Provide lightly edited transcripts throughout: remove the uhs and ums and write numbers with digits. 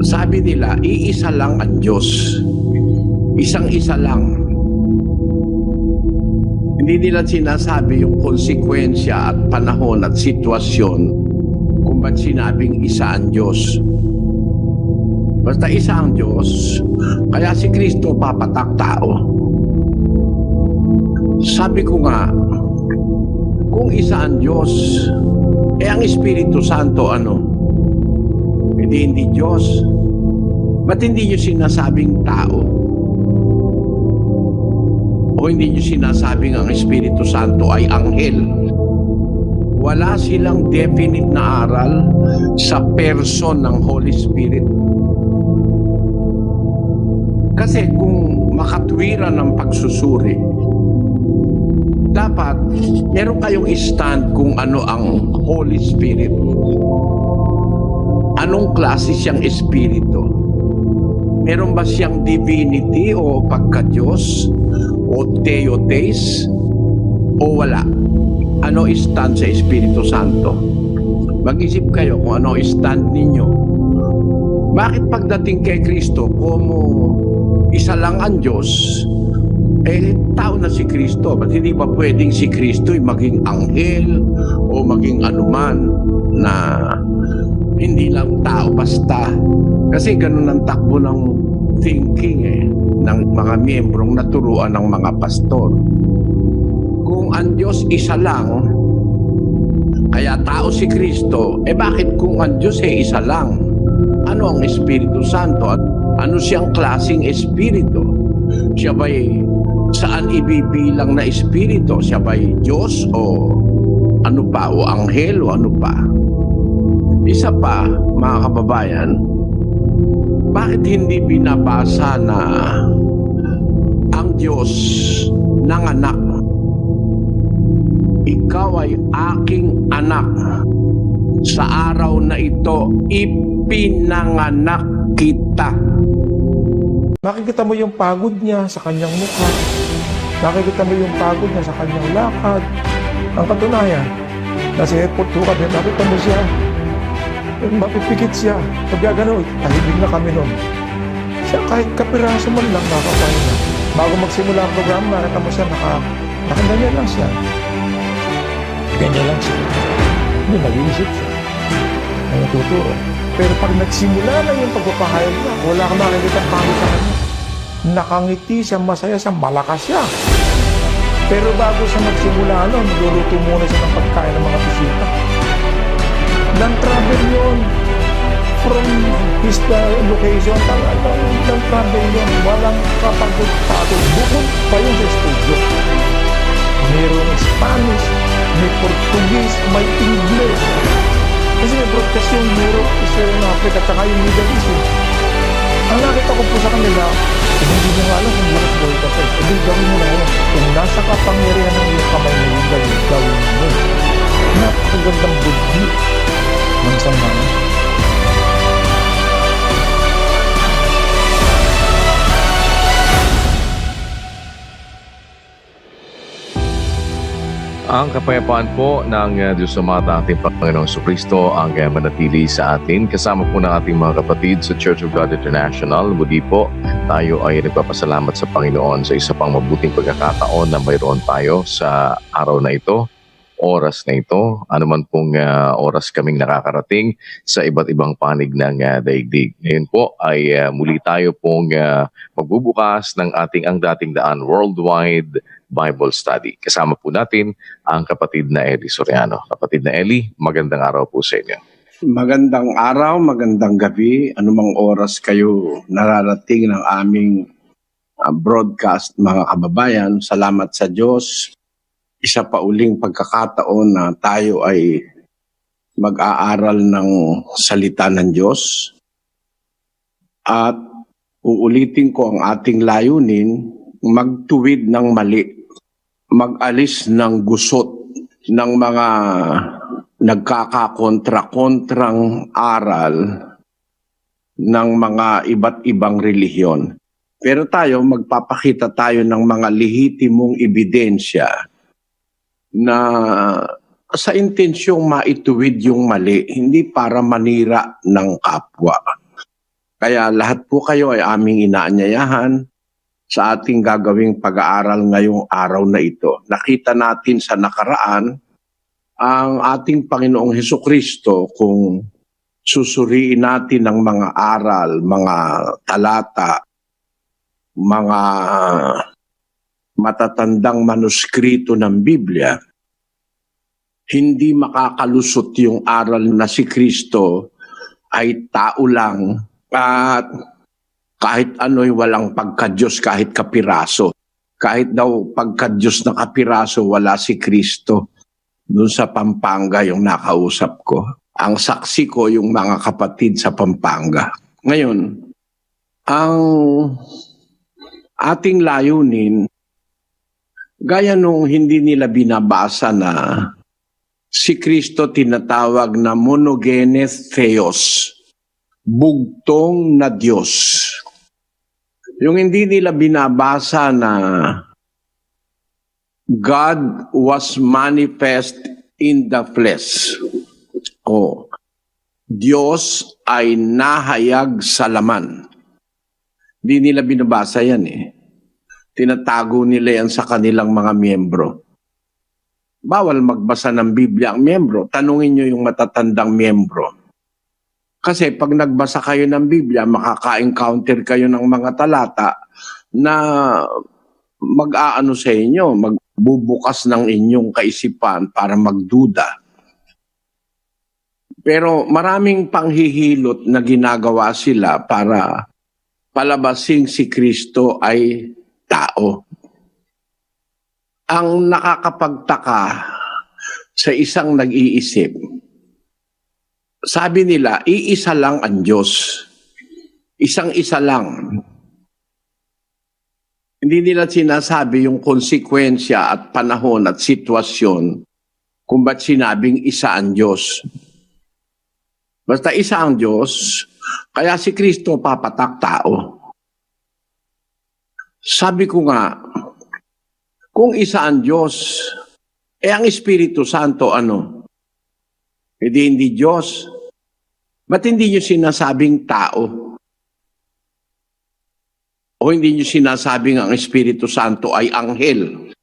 Sabi nila, iisa lang ang Diyos. Isang-isa lang. Hindi nila sinasabi yung konsekwensya at panahon at sitwasyon kung ba't sinabing isa ang Diyos. Basta isa ang Diyos, kaya si Kristo papatak tao. Sabi ko nga, kung isa ang Diyos, ang Espiritu Santo ano? Hindi Diyos. Ba't hindi nyo sinasabing tao? O hindi nyo sinasabing ang Espiritu Santo ay anghel? Wala silang definite na aral sa person ng Holy Spirit. Kasi kung makatwiran ng pagsusuri, dapat meron kayong stand kung ano ang Holy Spirit. Anong klase siyang espiritu? Meron ba siyang divinity o pagka-Diyos? O theotes? O wala? Ano stand sa Espiritu Santo? Mag-isip kayo kung ano stand ninyo. Bakit pagdating kay Kristo, kung isa lang ang Diyos, tao na si Kristo. Ba't hindi ba pwedeng si Kristo ay maging anghel o maging anuman na hindi lang tao basta? Kasi ganun ang takbo ng thinking ng mga miyembrong naturuan ng mga pastor. Kung ang Diyos isa lang, kaya tao si Kristo, bakit kung ang Diyos ay isa lang? Ano ang Espiritu Santo? At ano siyang klaseng espiritu? Siya ba'y saan ibibilang na espiritu? Siya ba'y Diyos o ano pa? O anghel o ano pa? Isa pa, mga kababayan, bakit hindi binabasa na ang Diyos nanganak? Ikaw ay aking anak. Sa araw na ito, ipinanganak kita. Makikita mo yung pagod niya sa kanyang mukha. Makikita mo yung pagod niya sa kanyang lakad. Ang katunayan, nasa airport ka din, nakita mo siya. Mapipikit siya. Pag gano'n, tahimik na kami nun. Siya kahit kapiraso man lang nakakapain na. Bago magsimula ang program, nakita mo siya, nakaganyan lang siya. Ganyan lang siya. Hindi, nag-iisip siya. Ay natuturo. Pero pag nagsimula na yung pagpapahayag niya, wala ka makikita ang pangit sa kanya. Nakangiti siya, masaya siya, malakas siya. Pero bago siya magsimula, nagluluto muna siya ng pagkain ng mga bisita. Non-travel yun. From his location, non-travel yun. Walang kapagod-pagod. Bukod pa yun sa studio. Mayroong Spanish, may Portuguese, may English. Kasi may broadcast yung Europe, Israel, Africa, at saka yung Middle East. Ang nakita ko po sa kanila, hindi mo nga alam kung bakit buhay ka pa. Hindi, gawin mo na yun. Kung nasa kapangyarihan ng iyong kamay na yung gawin mo. Napakagandang budhi ng samahan. Ang kapayapaan po ng Diyos Amata, ating Panginoong Jesucristo ang manatili sa atin. Kasama po ng ating mga kapatid sa Church of God International. Muli po, tayo ay nagpapasalamat sa Panginoon sa isa pang mabuting pagkakataon na mayroon tayo sa araw na ito, oras na ito, anuman pong oras kaming nakakarating sa iba't ibang panig ng daigdig. Ngayon po ay muli tayo pong magbubukas ng ating ang dating daan worldwide Bible Study. Kasama po natin ang kapatid na Eli Soriano. Kapatid na Eli, magandang araw po sa inyo. Magandang araw, magandang gabi, anumang oras kayo nararating ng aming broadcast, mga kababayan. Salamat sa Diyos. Isa pa uling pagkakataon na tayo ay mag-aaral ng salita ng Diyos. At uulitin ko ang ating layunin, magtuwid ng mali, mag-alis ng gusot ng mga nagkakakontra-kontrang aral ng mga iba't ibang relihiyon. Pero tayo, magpapakita tayo ng mga lehitimong ebidensya na sa intensyong maituwid yung mali, hindi para manira ng kapwa. Kaya lahat po kayo ay aming inaanyayahan sa ating gagawing pag-aaral ngayong araw na ito. Nakita natin sa nakaraan ang ating Panginoong Hesukristo kung susuriin natin ang mga aral, mga talata, mga matatandang manuskrito ng Biblia, hindi makakalusot yung aral na si Kristo ay tao lang at kahit ano'y walang pagka-Diyos, kahit kapiraso. Kahit daw pagka-Diyos na kapiraso, wala si Kristo. Doon sa Pampanga yung nakausap ko. Ang saksi ko yung mga kapatid sa Pampanga. Ngayon, ang ating layunin, gaya nung hindi nila binabasa na si Kristo tinatawag na monogenes theos, bugtong na Diyos. Yung hindi nila binabasa na God was manifest in the flesh. O Diyos ay nahayag sa laman. Hindi nila binabasa yan eh. Tinatago nila yan sa kanilang mga miyembro. Bawal magbasa ng Biblia ang miyembro. Tanungin nyo yung matatandang miyembro. Kasi pag nagbasa kayo ng Biblia, makaka-encounter kayo ng mga talata na mag-aano sa inyo, magbubukas ng inyong kaisipan para magduda. Pero maraming panghihilot na ginagawa sila para palabasing si Kristo ay tao. Ang nakakapagtaka sa isang nag-iisip, sabi nila, iisa lang ang Diyos. Isang-isa lang. Hindi nila sinasabi yung konsekwensya at panahon at sitwasyon kung ba't sinabing isa ang Diyos. Basta isa ang Diyos, kaya si Kristo papatak tao. Sabi ko nga, kung isa ang Diyos, ang Espiritu Santo ano? Hindi Diyos. Ba't hindi nyo sinasabing tao? O hindi nyo sinasabing ang Espiritu Santo ay anghel?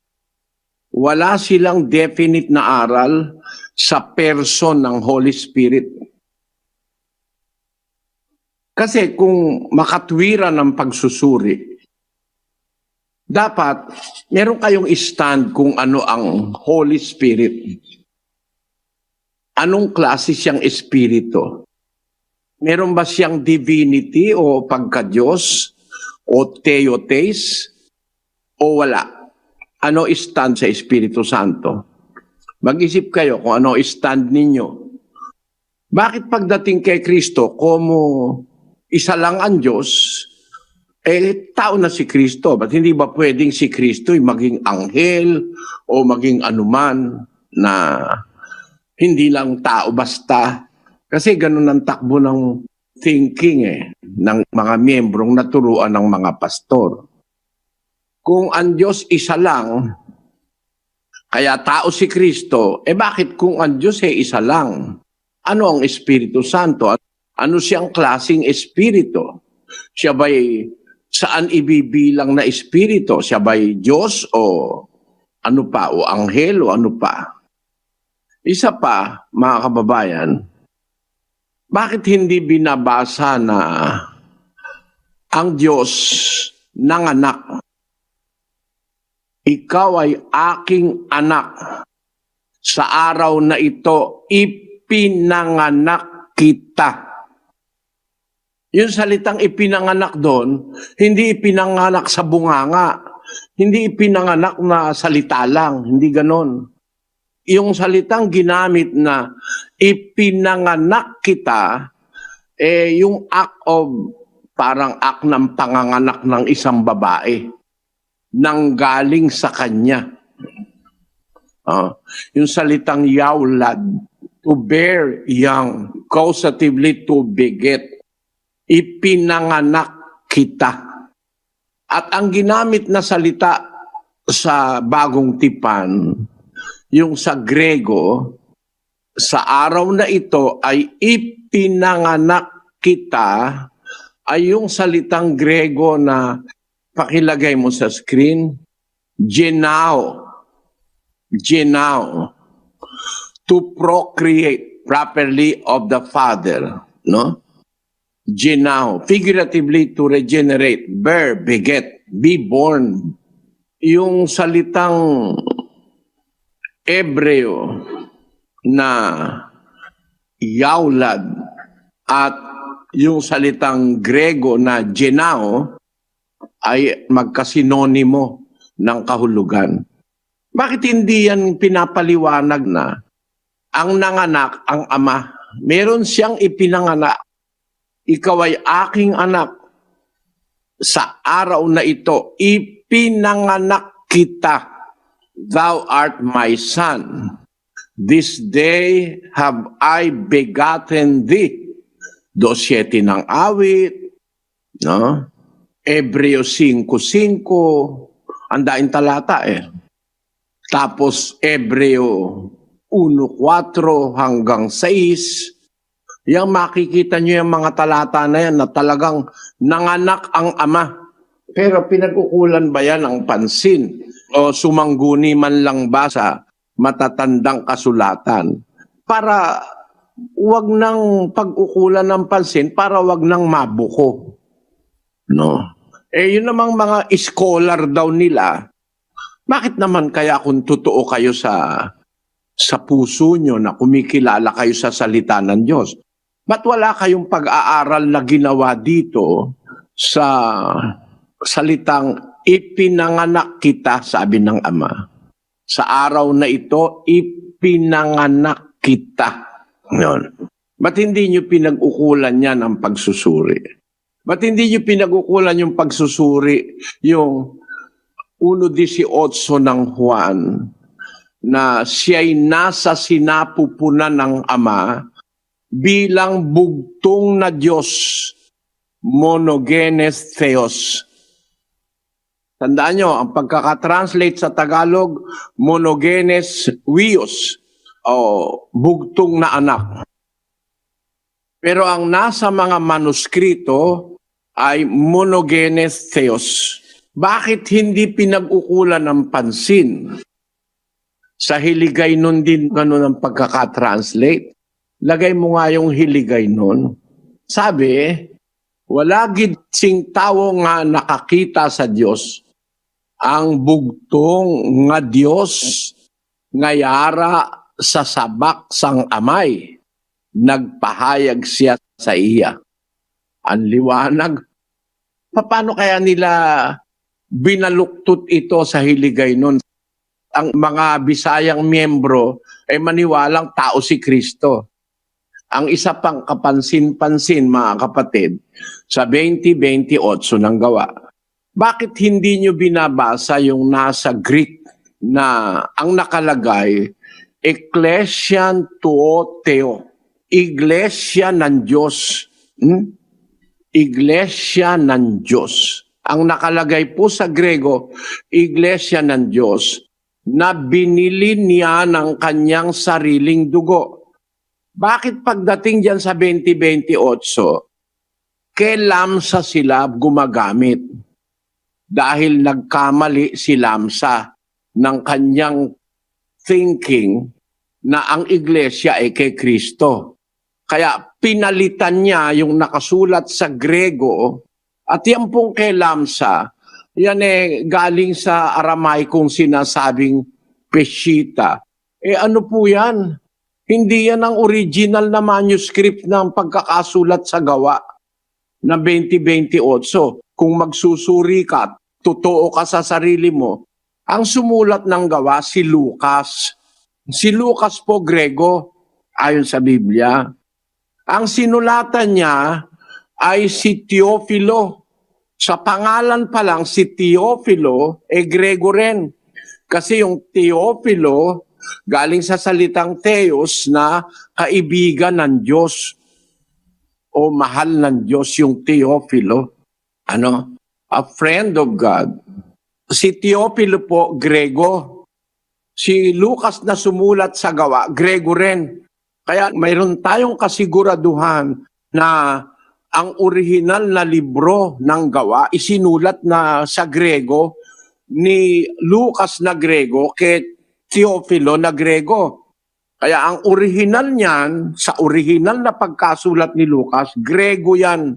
Wala silang definite na aral sa person ng Holy Spirit. Kasi kung makatwiran ng pagsusuri, dapat meron kayong stand kung ano ang Holy Spirit. Anong klase siyang espiritu? Meron ba siyang divinity o pagka-Diyos o theotes o wala? Ano stand sa Espiritu Santo? Mag-isip kayo kung ano stand ninyo. Bakit pagdating kay Kristo, como isa lang ang Diyos, tao na si Kristo. Ba't hindi ba pwedeng si Kristo maging anghel o maging anuman na hindi lang tao basta? Kasi ganun ang takbo ng thinking ng mga miyembrong naturuan ng mga pastor. Kung ang Diyos isa lang, kaya tao si Kristo, bakit kung ang Diyos isa lang? Ano ang Espiritu Santo? Ano siyang klaseng espiritu? Siya ba'y saan ibibilang na espiritu? Siya ba'y Diyos o ano pa? O anghel o ano pa? Isa pa, mga kababayan, bakit hindi binabasa na ang Diyos nanganak? Ikaw ay aking anak. Sa araw na ito, ipinanganak kita. Yung salitang ipinanganak doon, hindi ipinanganak sa bunganga. Hindi ipinanganak na salita lang. Hindi ganon. Yung salitang ginamit na ipinanganak kita, yung act of, parang act ng panganganak ng isang babae, nanggaling sa kanya. Yung salitang yaulad, to bear young, causatively to beget, ipinanganak kita. At ang ginamit na salita sa Bagong Tipan, yung sa Grego, sa araw na ito ay ipinanganak kita ay yung salitang Grego na pakilagay mo sa screen, genao. Genao. To procreate properly of the father, no? Genao. Figuratively, to regenerate, bear, beget, be born. Yung salitang Ebreo na yaulad at yung salitang Grego na genao ay magkasinonimo ng kahulugan. Bakit hindi yan pinapaliwanag na ang nanganak ang ama? Meron siyang ipinanganak. Ikaw ay aking anak. Sa araw na ito, ipinanganak kita. Thou art my son. This day have I begotten thee. 2:7 ng awit, no? Hebreo 5:5, ang daing talata eh. Tapos Hebreo 1:4 hanggang 6. Yang makikita nyo yung mga talata na yan na talagang nanganak ang ama. Pero pinag-ukulan ba yan ang pansin? O sumangguni man lang ba sa matatandang kasulatan? Para wag nang pag-ukulan ng pansin, para wag nang mabuko. No? Yun namang mga scholar daw nila, bakit naman kaya kung totoo kayo sa puso nyo na kumikilala kayo sa salita ng Diyos, ba't wala kayong pag-aaral na ginawa dito sa salitang ipinanganak kita, sabi ng Ama. Sa araw na ito, ipinanganak kita. Yun. Ba't hindi nyo pinag-ukulan yan ang pagsusuri? Ba't hindi nyo pinag-ukulan yung pagsusuri, yung 1:18 ng Juan, na siya'y nasa sinapupunan ng Ama bilang bugtong na Diyos, monogenes Theos. Tandaan nyo, ang pagkakatranslate sa Tagalog, monogenes Huios, o bugtong na anak. Pero ang nasa mga manuskrito ay monogenes Theos. Bakit hindi pinag-ukulan ng pansin? Sa hiligay nun din ganun ang pagkakatranslate. Lagay mo nga yung hiligay nun. Sabi, wala gid sing tawo nga nakakita sa Dios ang bugtong nga Dios nga yara sa sabak sang amay, nagpahayag siya sa iya. Ang liwanag. Paano kaya nila binaluktot ito sa hiligay nun? Ang mga Bisayang miyembro ay maniwalang tao si Kristo. Ang isa pang kapansin-pansin, mga kapatid, sa 20:28 ng Gawa. Bakit hindi nyo binabasa yung nasa Greek na ang nakalagay, Ecclesian Tuoteo, Iglesia ng Diyos. Iglesia ng Diyos. Ang nakalagay po sa Grego, Iglesia ng Diyos, na binili niya ng kanyang sariling dugo. Bakit pagdating dyan sa 20:28, kay Lamsa sila gumagamit? Dahil nagkamali si Lamsa ng kanyang thinking na ang iglesia ay kay Kristo. Kaya pinalitan niya yung nakasulat sa Grego at yan pong kay Lamsa, yan galing sa Aramaikong sinasabing Peshitta. Ano po yan? Hindi yan ang original na manuscript ng pagkakasulat sa Gawa na 20:28. Kung magsusuri ka, totoo ka sa sarili mo, ang sumulat ng Gawa si Lucas. Si Lucas po Grego, ayon sa Biblia. Ang sinulatan niya ay si Teofilo. Sa pangalan pa lang, si Teofilo, Grego rin. Kasi yung Teofilo, galing sa salitang Theos na kaibigan ng Diyos o mahal ng Diyos yung Teofilo. A friend of God. Si Teofilo po, Grego. Si Lucas na sumulat sa Gawa, Grego rin. Kaya mayroon tayong kasiguraduhan na ang orihinal na libro ng gawa, isinulat na sa Grego ni Lucas na Grego kay Teofilo na Grego. Kaya ang orihinal niyan, sa orihinal na pagkasulat ni Lucas, Grego yan.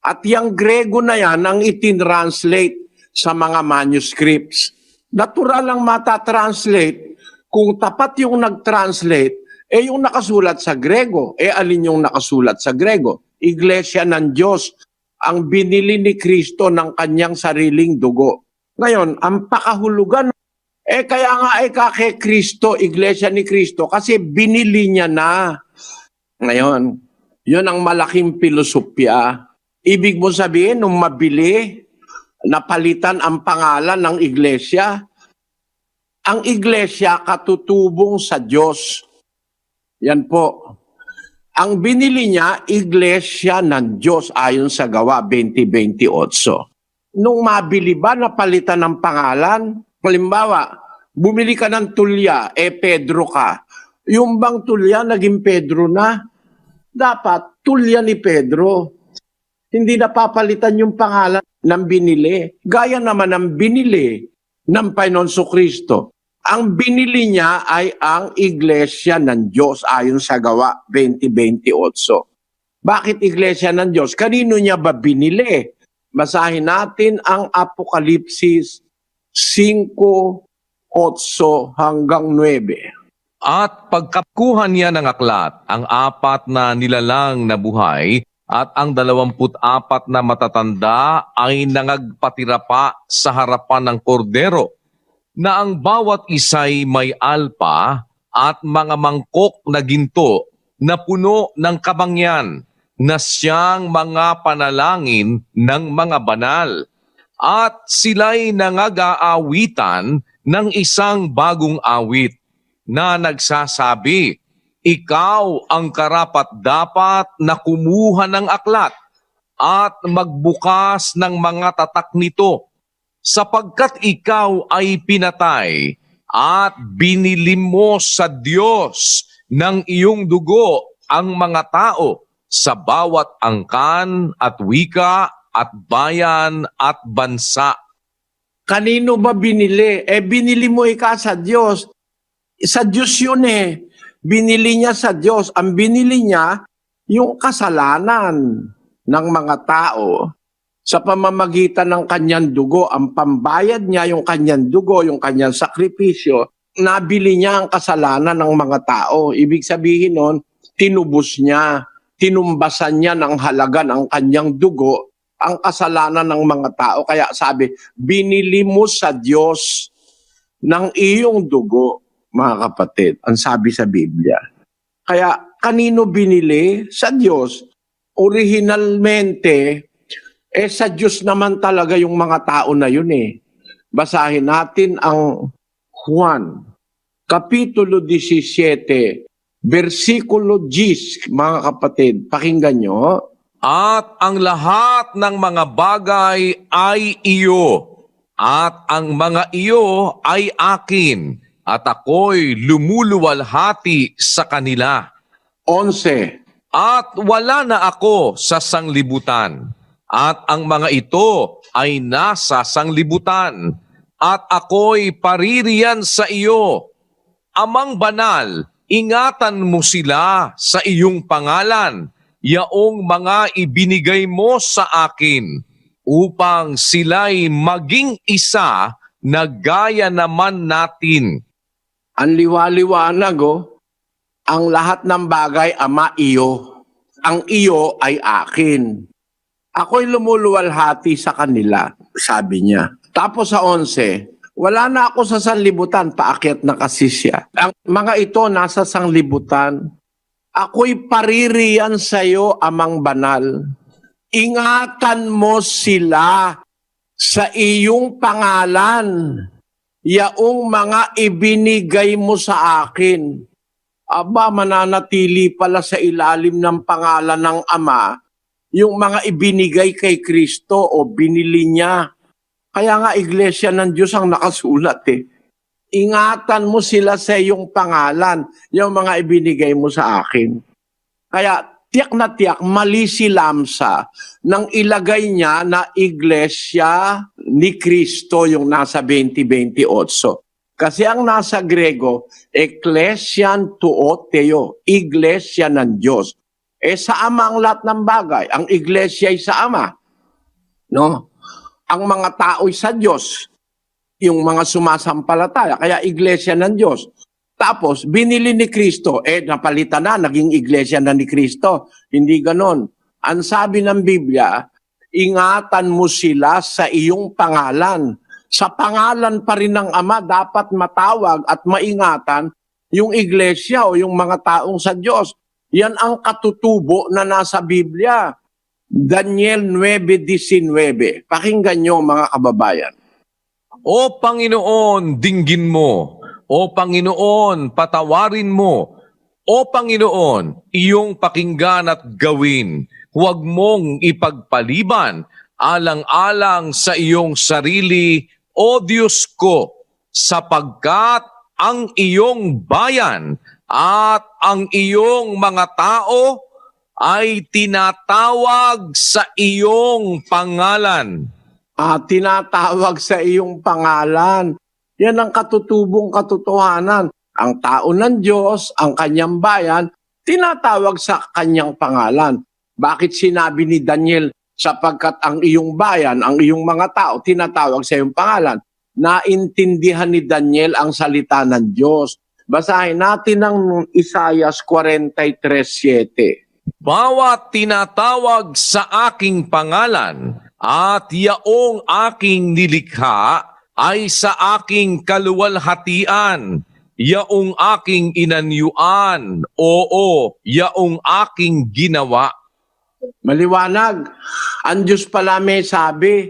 At yung Grego na yan ang itinranslate sa mga manuscripts. Natural lang matatranslate kung tapat yung nag-translate, yung nakasulat sa Grego. Alin yung nakasulat sa Grego? Iglesia ng Diyos, ang binili ni Kristo ng kanyang sariling dugo. Ngayon, ang pakahulugan, kaya nga kay Kristo, Iglesia ni Kristo, kasi binili niya na. Ngayon, yun ang malaking filosofya. Ibig mo sabihin, nung mabili, napalitan ang pangalan ng Iglesia, ang Iglesia katutubong sa Diyos. Yan po. Ang binili niya, Iglesia ng Diyos ayon sa Gawa 20:28. Nung mabili ba, napalitan ng pangalan? Halimbawa, bumili ka ng tulya, Pedro ka. Yung bang tulya, naging Pedro na? Dapat, tulya ni Pedro. Hindi napapalitan yung pangalan ng binili. Gaya naman ng binili ng Panginoon Kristo. Ang binili niya ay ang Iglesia ng Diyos ayon sa Gawa 20:28. Bakit Iglesia ng Diyos? Kanino niya ba binili? Basahin natin ang Apokalipsis 5:8 hanggang 9. At pagkakuha niya ng aklat, ang 4 na nilalang na buhay at ang 24 na matatanda ay nangagpatira pa sa harapan ng kordero, na ang bawat isa'y may alpa at mga mangkok na ginto na puno ng kabangyan, na siyang mga panalangin ng mga banal. At sila'y nangag-aawitan ng isang bagong awit na nagsasabi, "Ikaw ang karapat-dapat na kumuha ng aklat at magbukas ng mga tatak nito, sapagkat ikaw ay pinatay at binili mo sa Diyos ng iyong dugo ang mga tao sa bawat angkan at wika at bayan at bansa." Kanino ba binili? Binili mo sa Diyos. Sa Diyos yun Binili niya sa Diyos. Ang binili niya, yung kasalanan ng mga tao sa pamamagitan ng kanyang dugo. Ang pambayad niya, yung kanyang dugo, yung kanyang sakripisyo, nabili niya ang kasalanan ng mga tao. Ibig sabihin nun, tinubos niya, tinumbasan niya ng halaga ng kanyang dugo ang kasalanan ng mga tao. Kaya sabi, binili mo sa Diyos ng iyong dugo, mga kapatid, ang sabi sa Biblia. Kaya kanino binili? Sa Diyos. Originalmente, sa Diyos naman talaga yung mga tao na yun Basahin natin ang Juan, Kapitulo 17, versikulo 10, mga kapatid. Pakinggan nyo. At ang lahat ng mga bagay ay iyo, at ang mga iyo ay akin, at ako'y lumuluwalhati sa kanila. 11. At wala na ako sa sanglibutan, at ang mga ito ay nasa sanglibutan, at ako'y paririyan sa iyo. Amang banal, ingatan mo sila sa iyong pangalan, yaong mga ibinigay mo sa akin, upang sila'y maging isa na gaya naman natin. Ang liwaliwanag ang lahat ng bagay, Ama, iyo. Ang iyo ay akin. Ako'y lumuluwalhati sa kanila, sabi niya. Tapos sa 11, wala na ako sa sanlibutan, paakyat na kasi siya. Ang mga ito nasa sanlibutan. Ako'y paririyan sa iyo, Amang banal. Ingatan mo sila sa iyong pangalan, yaong mga ibinigay mo sa akin. Aba, mananatili pala sa ilalim ng pangalan ng Ama, yung mga ibinigay kay Kristo o binili niya. Kaya nga Iglesia ng Diyos ang nakasulat Ingatan mo sila sa iyong pangalan, yung mga ibinigay mo sa akin. Kaya tiyak na tiyak mali si Lamsa nang ilagay niya na Iglesia ni Cristo yung nasa 20:28. Kasi ang nasa Grego, Ecclesian tuo Theo, Iglesia ng Diyos. Sa Ama ang lahat ng bagay. Ang Iglesia ay sa Ama. No? Ang mga tao ay sa Diyos. Yung mga sumasampalataya. Kaya Iglesia ng Diyos. Tapos, binili ni Kristo. Napalitan na, naging Iglesia na ni Kristo. Hindi ganon. Ang sabi ng Biblia, ingatan mo sila sa iyong pangalan. Sa pangalan pa rin ng Ama, dapat matawag at maingatan yung Iglesia o yung mga taong sa Diyos. Yan ang katutubo na nasa Biblia. Daniel 9:19. Pakinggan nyo mga kababayan. O Panginoon, dinggin mo. O Panginoon, patawarin mo. O Panginoon, iyong pakinggan at gawin. Huwag mong ipagpaliban alang-alang sa iyong sarili, O Diyos ko, sapagkat ang iyong bayan at ang iyong mga tao ay tinatawag sa iyong pangalan. Tinatawag sa iyong pangalan. Yan ang katutubong katotohanan. Ang tao ng Diyos, ang kanyang bayan, tinatawag sa kanyang pangalan. Bakit sinabi ni Daniel, sapagkat ang iyong bayan, ang iyong mga tao, tinatawag sa iyong pangalan? Naintindihan ni Daniel ang salita ng Diyos. Basahin natin ang Isaiah 43:7. Bawat tinatawag sa aking pangalan at yaong aking nilikha ay sa aking kaluwalhatian, yaong aking inanyuan, oo, yaong aking ginawa. Maliwanag. Ang Diyos pala may sabi,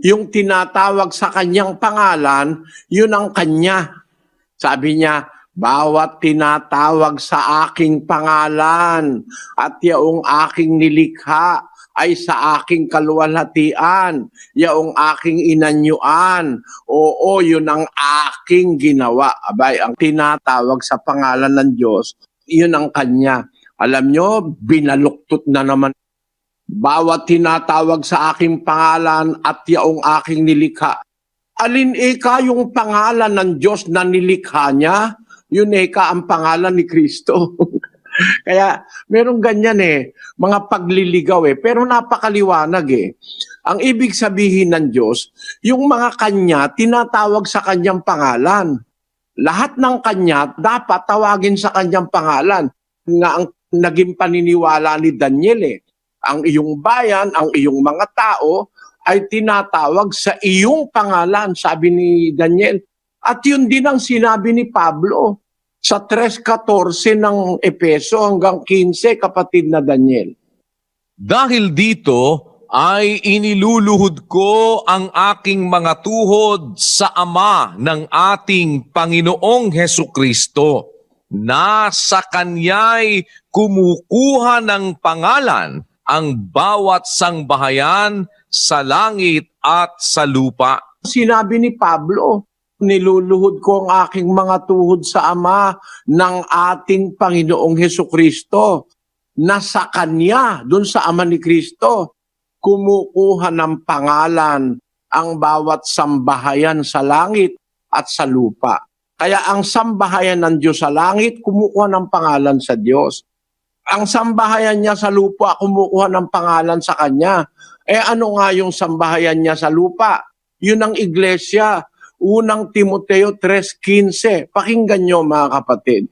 yung tinatawag sa kanyang pangalan, yun ang kanya. Sabi niya, bawat tinatawag sa aking pangalan at yaong aking nilikha ay sa aking kaluwalhatian, yaong aking inanyuan, oo, yun ang aking ginawa. Abay, ang tinatawag sa pangalan ng Diyos, yun ang kanya. Alam nyo, binaluktot na naman. Bawat tinatawag sa aking pangalan at yaong aking nilikha. Alin ika yung pangalan ng Diyos na nilikha niya? Yun ika ang pangalan ni Kristo. Kaya merong ganyan mga pagliligaw pero napakaliwanag Ang ibig sabihin ng Diyos, yung mga kanya tinatawag sa kanyang pangalan. Lahat ng kanya dapat tawagin sa kanyang pangalan. Nga ang naging paniniwala ni Daniel Ang iyong bayan, ang iyong mga tao ay tinatawag sa iyong pangalan, sabi ni Daniel. At yun din ang sinabi ni Pablo sa 3:14 ng Epeso hanggang 15, kapatid na Daniel. Dahil dito ay iniluluhod ko ang aking mga tuhod sa Ama ng ating Panginoong Hesukristo, na sa Kanya'y kumukuha ng pangalan ang bawat sangbahayan sa langit at sa lupa. Sinabi ni Pablo, niluluhod ko ang aking mga tuhod sa Ama ng ating Panginoong Hesukristo, na sa Kanya, dun sa Ama ni Kristo, kumukuha ng pangalan ang bawat sambahayan sa langit at sa lupa. Kaya ang sambahayan ng Diyos sa langit, kumukuha ng pangalan sa Diyos. Ang sambahayan niya sa lupa, kumukuha ng pangalan sa Kanya. Ano nga yung sambahayan niya sa lupa? Yun ang iglesia. Unang Timoteo 3:15. Pakinggan nyo mga kapatid.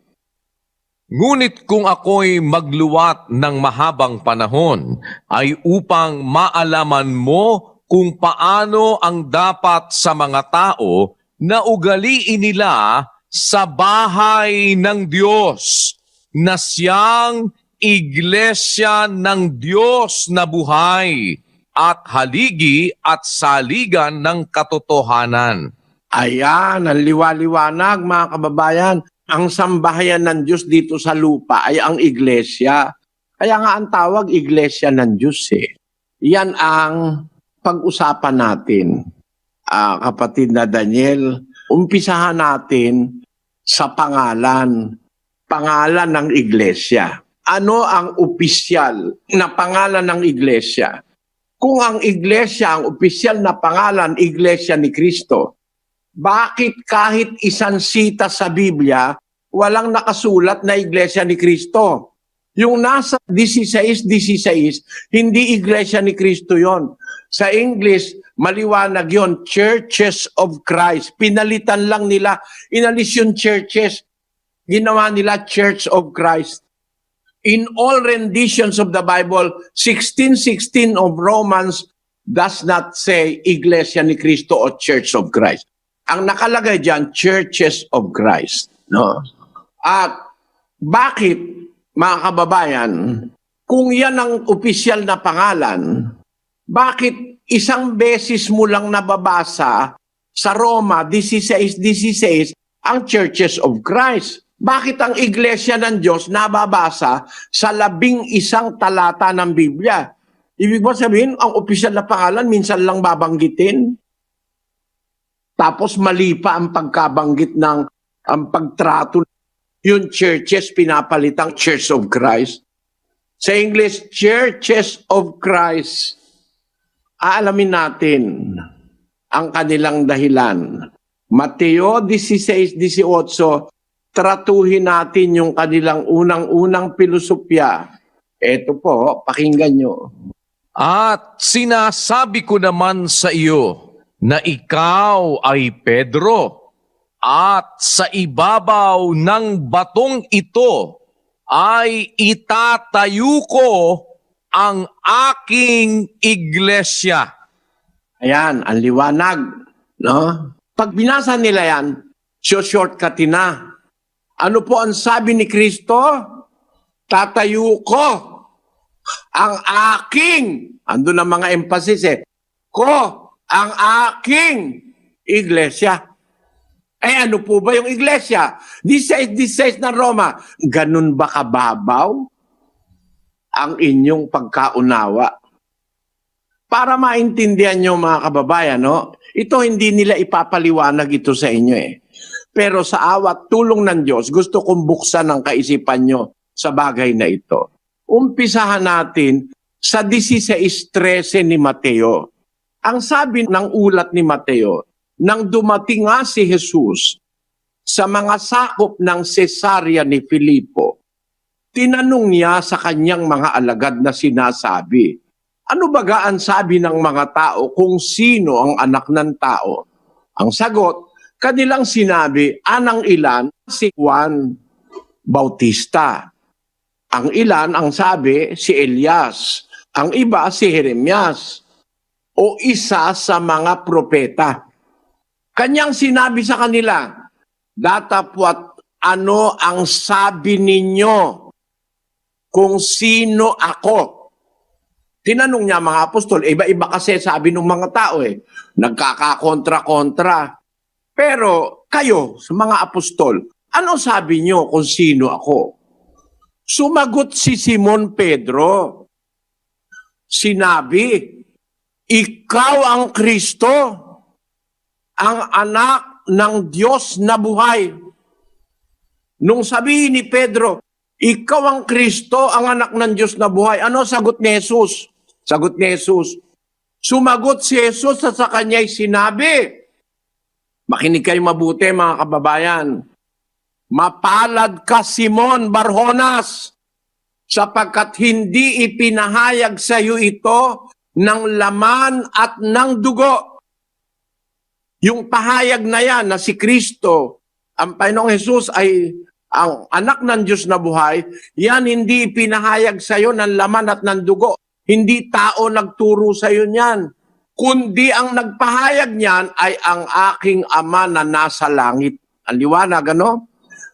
Ngunit kung ako'y magluwat ng mahabang panahon, ay upang maalaman mo kung paano ang dapat sa mga tao na ugaliin nila sa bahay ng Diyos, na siyang iglesia ng Diyos na buhay at haligi at saligan ng katotohanan. Ayan, ang liwaliwanag mga kababayan. Ang sambahayan ng Diyos dito sa lupa ay ang iglesia. Kaya nga ang tawag iglesia ng Diyos Yan ang pag-usapan natin. Kapatid na Daniel, umpisahan natin sa pangalan ng iglesia. ano ang opisyal na pangalan ng iglesia? Kung ang iglesia, ang opisyal na pangalan, Iglesia ni Cristo, bakit kahit isang sita sa Biblia, walang nakasulat na Iglesia ni Cristo? Yung nasa 16:16, hindi Iglesia ni Cristo yon. Sa English, maliwanag yon, Churches of Christ. Pinalitan lang nila, inalis yung churches, ginawa nila Church of Christ. In all renditions of the Bible, 16:16 of Romans does not say Iglesia ni Cristo o Church of Christ. Ang nakalagay diyan, Churches of Christ. No? At bakit, mga kababayan, kung yan ang opisyal na pangalan, bakit isang beses mo lang nababasa sa Roma 16:16 ang Churches of Christ? Bakit ang Iglesia ng Diyos nababasa sa 11 talata ng Biblia? Ibig ba sabihin, ang opisyal na pangalan minsan lang babanggitin? Tapos mali pa ang pagkabanggit ng ang pagtrato. Yung churches, pinapalitang Church of Christ. Sa English, Churches of Christ. Aalamin natin ang kanilang dahilan. Mateo 16:18, tratuhin natin yung kanilang unang-unang pilosopya. Ito po, pakinggan nyo. At sinasabi ko naman sa iyo na ikaw ay Pedro, at sa ibabaw ng batong ito ay itatayo ko ang aking iglesia. Ayan, ang liwanag. No? Pag binasa nila yan, shortcutin na. Ano po ang sabi ni Kristo? Tatayo ko ang aking, andun ang mga emphasis ang aking iglesia. Ano po ba yung iglesia? This says na Roma. Ganun ba kababaw ang inyong pagkaunawa? Para maintindihan nyo mga kababayan, no? Ito hindi nila ipapaliwanag ito sa inyo Pero sa awat tulong ng Diyos, gusto kong buksan ang kaisipan nyo sa bagay na ito. Umpisahan natin sa 16:13 ni Mateo. Ang sabi ng ulat ni Mateo, nang dumating nga si Jesus sa mga sakop ng Cesarea ni Filipo, tinanong niya sa kanyang mga alagad na sinasabi, ano baga ang sabi ng mga tao kung sino ang anak ng tao? Ang sagot, kanilang sinabi, anang ilan si Juan Bautista. Ang ilan ang sabi si Elias, ang iba si Jeremias o isa sa mga propeta. Kanyang sinabi sa kanila, datapwat ano ang sabi ninyo kung sino ako? Tinanong niya mga apostol, iba-iba kasi sabi ng mga tao nagkakakontra-kontra. Pero kayo, sa mga apostol, ano sabi niyo kung sino ako? Sumagot si Simon Pedro. Sinabi, ikaw ang Kristo, ang anak ng Diyos na buhay. Nung sabihin ni Pedro, ikaw ang Kristo, ang anak ng Diyos na buhay. Ano sagot ni Jesus? Sagot ni Jesus. Sumagot si Jesus at sa kanya'y sinabi, makinig kayo mabuti mga kababayan, mapalad ka Simon Barjonas, sapagkat hindi ipinahayag sa iyo ito ng laman at ng dugo. Yung pahayag na yan na si Kristo, ang Panginoong Jesus ay ang anak ng Diyos na buhay, yan hindi ipinahayag sa iyo ng laman at ng dugo. Hindi tao nagturo sa iyo niyan. Kundi ang nagpahayag niyan ay ang aking Ama na nasa langit. Ang liwanag, ano?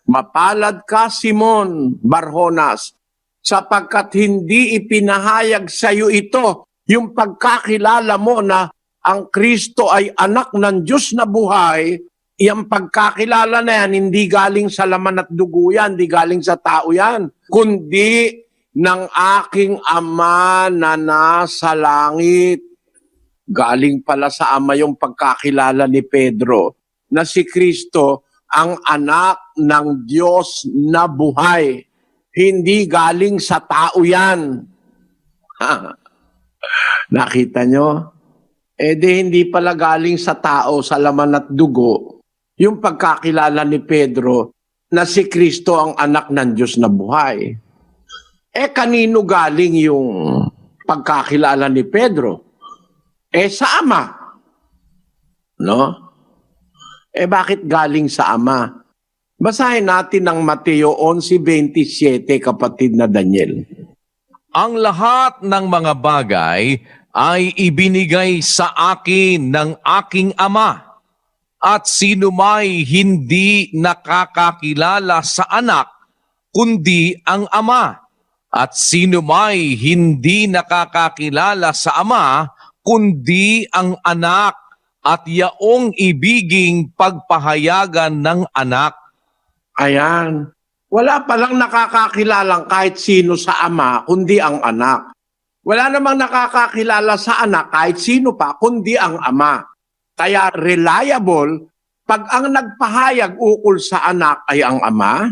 Mapalad ka, Simon Barjonas, sapagkat hindi ipinahayag sa iyo ito, yung pagkakilala mo na ang Kristo ay anak ng Diyos na buhay, yung pagkakilala na yan, hindi galing sa laman at dugo yan, hindi galing sa tao yan, kundi ng aking Ama na nasa langit. Galing pala sa Ama yung pagkakilala ni Pedro na si Kristo ang anak ng Diyos na buhay. Hindi galing sa tao yan. Nakita nyo? Hindi pala galing sa tao, sa laman at dugo, yung pagkakilala ni Pedro na si Kristo ang anak ng Diyos na buhay. Kanino galing yung pagkakilala ni Pedro? Sa Ama. No? Bakit galing sa Ama? Basahin natin ang Mateo 11:27, kapatid na Daniel. Ang lahat ng mga bagay ay ibinigay sa akin ng aking Ama, at sino may hindi nakakakilala sa anak, kundi ang Ama. At sino may hindi nakakakilala sa Ama, kundi ang anak, at yaong ibiging pagpahayagan ng anak. Ayan. Wala palang nakakakilalang kahit sino sa Ama, kundi ang anak. Wala namang nakakakilala sa anak kahit sino pa, kundi ang Ama. Kaya reliable, pag ang nagpahayag ukol sa anak ay ang Ama,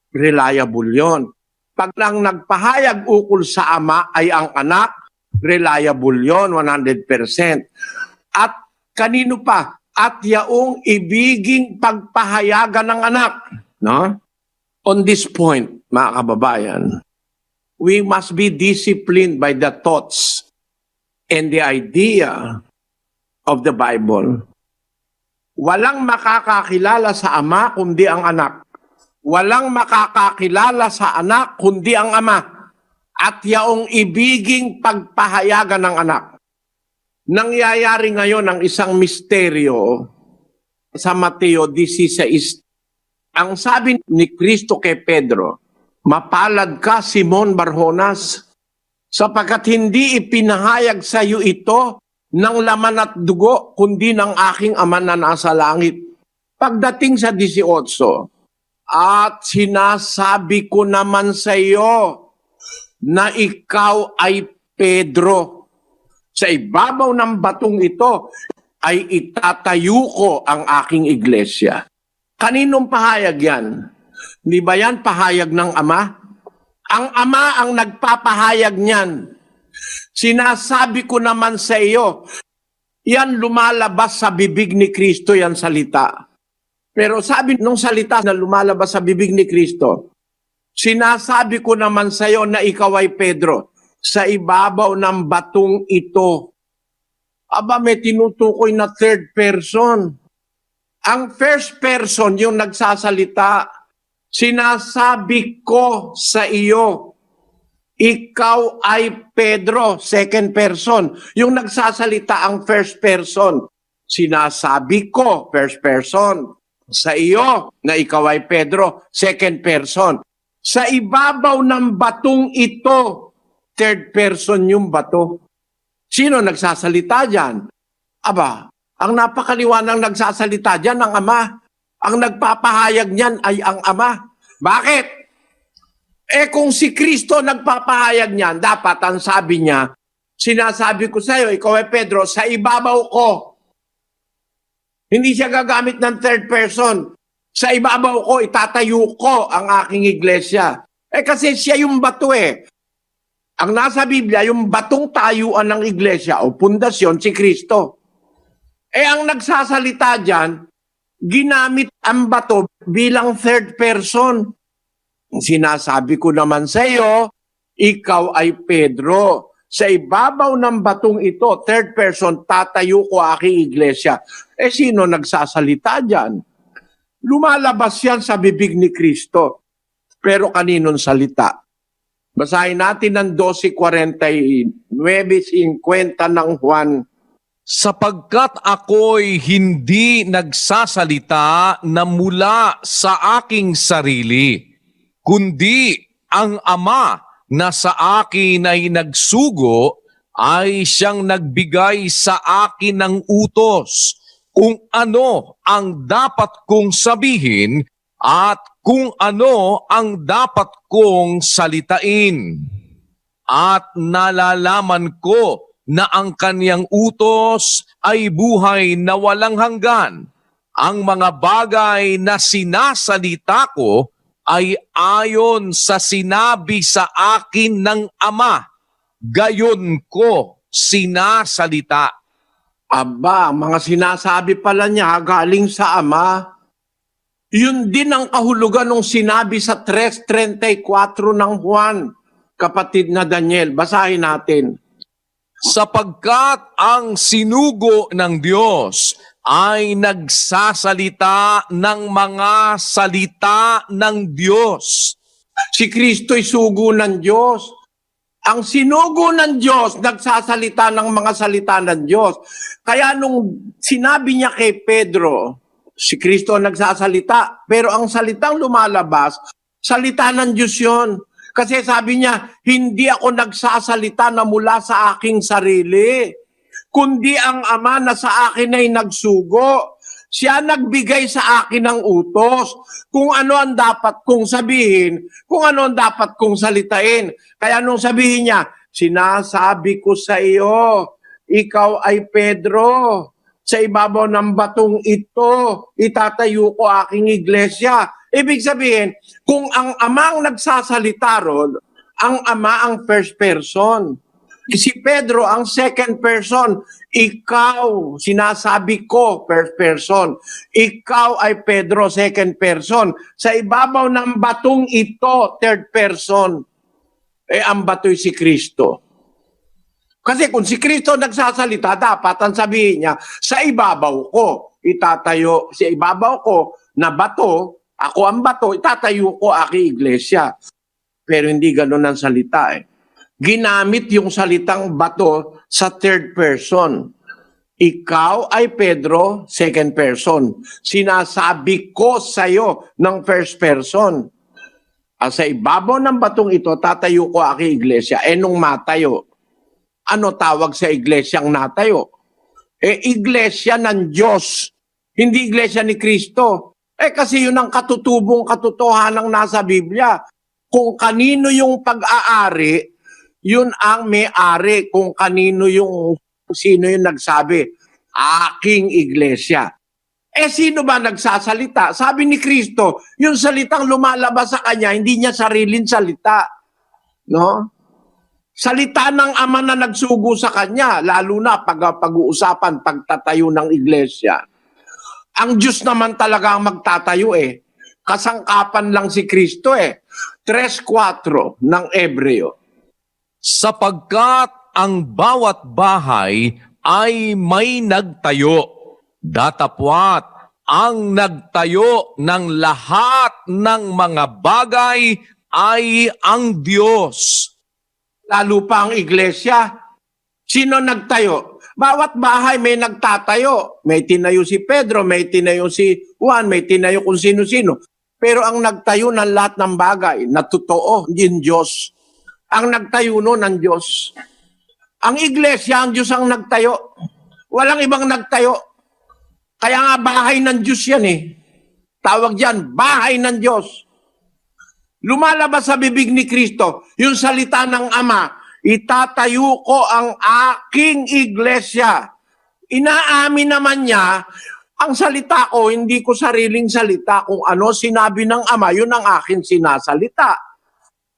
reliable yon. Pag ang nagpahayag ukol sa Ama ay ang anak, reliable yon, 100%. At kanino pa? At yaong ibiging pagpahayagan ng anak. No? On this point, mga kababayan, we must be disciplined by the thoughts and the idea of the Bible. Walang makakakilala sa Ama kundi ang anak. Walang makakakilala sa anak kundi ang Ama. At yaong ibiging pagpahayagan ng anak. Nangyayari ngayon ang isang misteryo sa Mateo 16. Ang sabi ni Kristo kay Pedro, mapalad ka, Simon Barjonas, sapagkat hindi ipinahayag sa iyo ito ng laman at dugo, kundi ng aking Ama na nasa langit. Pagdating sa 18, at sinasabi ko naman sa iyo na ikaw ay Pedro. Sa ibabaw ng batong ito ay itatayo ko ang aking iglesia. Kaninong pahayag yan? Di ba yan pahayag ng Ama? Ang Ama ang nagpapahayag niyan. Sinasabi ko naman sa iyo, yan lumalabas sa bibig ni Kristo, yan salita. Pero sabi nung salita na lumalabas sa bibig ni Kristo, sinasabi ko naman sa iyo na ikaw ay Pedro, sa ibabaw ng batong ito. Aba, may tinutukoy na third person. Ang first person yung nagsasalita, sinasabi ko sa iyo, ikaw ay Pedro, second person. Yung nagsasalita ang first person, sinasabi ko, first person, sa iyo na ikaw ay Pedro, second person. Sa ibabaw ng batong ito, third person yung bato. Sino nagsasalita dyan? Aba, ang napakaliwanang nagsasalita dyan ang Ama. Ang nagpapahayag niyan ay ang Ama. Bakit? Kung si Kristo nagpapahayag niyan, dapat ang sabi niya, sinasabi ko sa iyo, ikaw ay Pedro, sa ibabaw ko. Hindi siya gagamit ng third person. Sa ibabaw ko, itatayo ko ang aking iglesia. Kasi siya yung bato Ang nasa Biblia, yung batong tayuan ng iglesia o pundasyon, si Kristo. Ang nagsasalita dyan, ginamit ang bato bilang third person. Sinasabi ko naman sa iyo, ikaw ay Pedro. Sa ibabaw ng batong ito, third person, tatayo ko aking iglesia. Sino nagsasalita dyan? Lumalabas yan sa bibig ni Kristo. Pero kaninong salita? Basahin natin ng 12:49-50 ng Juan. Sapagkat ako'y hindi nagsasalita na mula sa aking sarili, kundi ang Ama na sa akin ay nagsugo ay siyang nagbigay sa akin ng utos kung ano ang dapat kong sabihin at kung ano ang dapat kong salitain. At nalalaman ko na ang kaniyang utos ay buhay na walang hanggan. Ang mga bagay na sinasalita ko ay ayon sa sinabi sa akin ng Ama, gayon ko sinasalita. Aba, mga sinasabi pala niya galing sa Ama. Yun din ang kahulugan ng sinabi sa 3:34 ng Juan, kapatid na Daniel. Basahin natin. Sapagkat ang sinugo ng Diyos ay nagsasalita ng mga salita ng Diyos. Si Kristo'y sugo ng Diyos. Ang sinugo ng Diyos, nagsasalita ng mga salita ng Diyos. Kaya nung sinabi niya kay Pedro, si Kristo ang nagsasalita, pero ang salitang lumalabas, salita ng Diyos yun. Kasi sabi niya, hindi ako nagsasalita na mula sa aking sarili, kundi ang Ama na sa akin ay nagsugo. Siya nagbigay sa akin ng utos kung ano ang dapat kong sabihin, kung ano ang dapat kong salitain. Kaya nung sabihin niya, sinasabi ko sa iyo, ikaw ay Pedro, sa ibabaw ng batong ito, itatayo ko aking iglesia. Ibig sabihin, kung ang Ama ang nagsasalita ron, ang Ama ang first person. Si Pedro ang second person. Ikaw, sinasabi ko, first person. Ikaw ay Pedro, second person. Sa ibabaw ng batong ito, third person. Ang bato'y si Kristo. Kasi kung si Kristo nagsasalita, dapat ang sabihin niya, sa ibabaw ko, itatayo, sa ibabaw ko na bato, ako ang bato, itatayo ko aking iglesia. Pero hindi ganun ang salita Ginamit yung salitang bato sa third person. Ikaw ay Pedro, second person. Sinasabi ko sa'yo ng first person. Sa ibabaw ng batong ito, tatayo ko aking iglesia. Nung matayo, ano tawag sa iglesyang natayo? Iglesia ng Diyos. Hindi iglesia ni Kristo. Kasi yun ang katutubong katotohanang nasa Biblia. Kung kanino yung pag-aari, yun ang may-ari. Kung kanino sino yung nagsabi, aking iglesia. Sino ba nagsasalita? Sabi ni Kristo, yung salitang lumalabas sa kanya, hindi niya sariling salita. No? Salita ng Ama na nagsugo sa kanya, lalo na pag-uusapan, pagtatayo ng iglesia. Ang Diyos naman talaga ang magtatayo Kasangkapan lang si Kristo 3:4 ng Ebreo. Sapagkat ang bawat bahay ay may nagtayo, datapwat ang nagtayo ng lahat ng mga bagay ay ang Diyos. Lalo pa ang iglesia. Sino nagtayo? Bawat bahay may nagtatayo. May tinayo si Pedro, may tinayo si Juan, may tinayo kung sino-sino. Pero ang nagtayo ng lahat ng bagay na totoo, yung Diyos. Ang nagtayo no ng Diyos. Ang iglesia, ang Diyos ang nagtayo. Walang ibang nagtayo. Kaya nga bahay ng Diyos yan Tawag yan, bahay ng Diyos. Lumalabas sa bibig ni Kristo, yung salita ng Ama, itatayo ko ang aking iglesia. Inaamin naman niya, ang salita ko, hindi ko sariling salita. Kung ano sinabi ng Ama, yun ang aking sinasalita.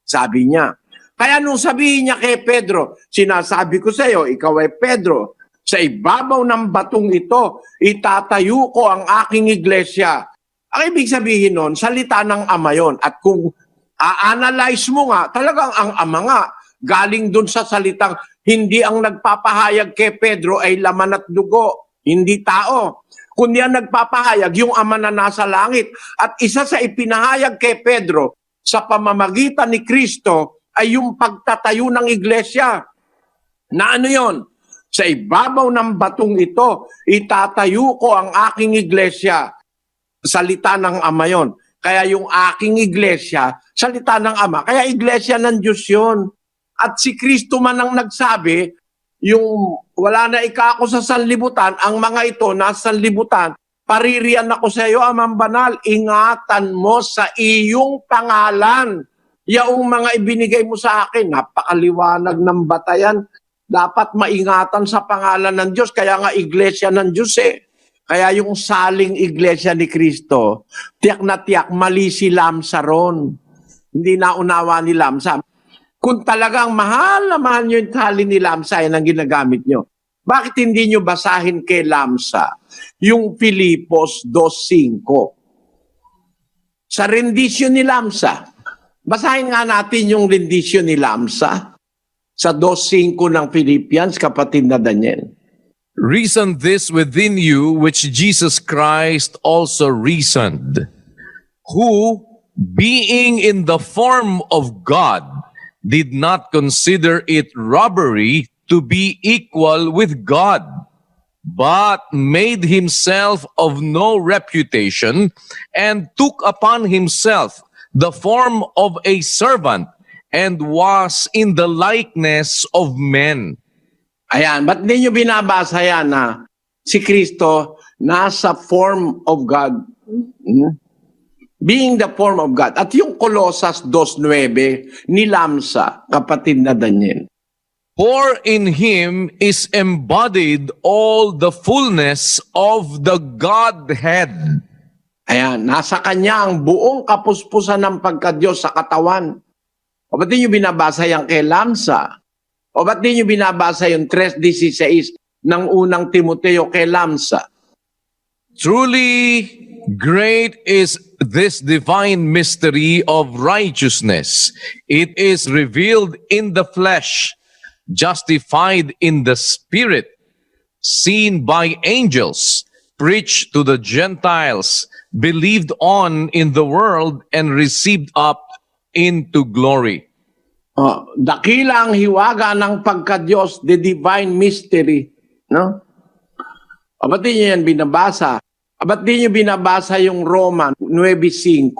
Sabi niya. Kaya nung sabihin niya kay Pedro, sinasabi ko sa iyo, ikaw ay Pedro, sa ibabaw ng batong ito, itatayo ko ang aking iglesia. Ang ibig sabihin nun, salita ng Ama yon. At kung a-analyze mo nga, talagang ang Ama nga, galing dun sa salitang, hindi ang nagpapahayag kay Pedro ay laman at dugo, hindi tao. Kundi ang nagpapahayag, yung Ama na nasa langit. At isa sa ipinahayag kay Pedro, sa pamamagitan ni Kristo, ay yung pagtatayo ng iglesia. Na ano yon? Sa ibabaw ng batong ito, itatayo ko ang aking iglesia. Salita ng Ama yon. Kaya yung aking iglesia, salita ng Ama. Kaya iglesia ng Diyos yun. At si Kristo man ang nagsabi, yung wala na ika ako sa sanlibutan, ang mga ito nasa sanlibutan, paririyan ako sa iyo, Amang Banal, ingatan mo sa iyong pangalan. Yaong mga ibinigay mo sa akin, napakaliwanag ng batayan. Dapat maingatan sa pangalan ng Diyos, kaya nga iglesia ng Diyos Kaya yung saling iglesia ni Kristo, tiyak na tiyak, mali si Lamsa ron. Hindi naunawa ni Lamsa. Kung talagang mahal na mahal nyo yung tali ni Lamsa, yan ang ginagamit nyo. Bakit hindi nyo basahin kay Lamsa yung Filipos 2.5? Sa rendisyon ni Lamsa, basahin nga natin yung rendisyon ni Lamsa sa 2.5 ng Philippians, kapatid na Daniel. Reason this within you, which Jesus Christ also reasoned, who, being in the form of God, did not consider it robbery to be equal with God, but made himself of no reputation, and took upon himself the form of a servant, and was in the likeness of men. Ayan, ba't hindi nyo binabasa yan na si Kristo nasa form of God? Being the form of God. At yung Colossus 2.9 ni Lamsa, kapatid na Daniel. For in him is embodied all the fullness of the Godhead. Ayan, nasa kanya ang buong kapuspusan ng pagka-Diyos sa katawan. O ba't di nyo binabasa yan kay Lamsa? O ba't di nyo binabasa yung 3.16 ng unang Timoteo kay Lamsa? Truly great is this divine mystery of righteousness. It is revealed in the flesh, justified in the spirit, seen by angels, preached to the Gentiles, believed on in the world, and received up into glory. Dakila ang hiwaga ng pagka-Diyos, the divine mystery. No? O ba't di nyo yan binabasa? O ba't di nyo binabasa yung Roman 9.5?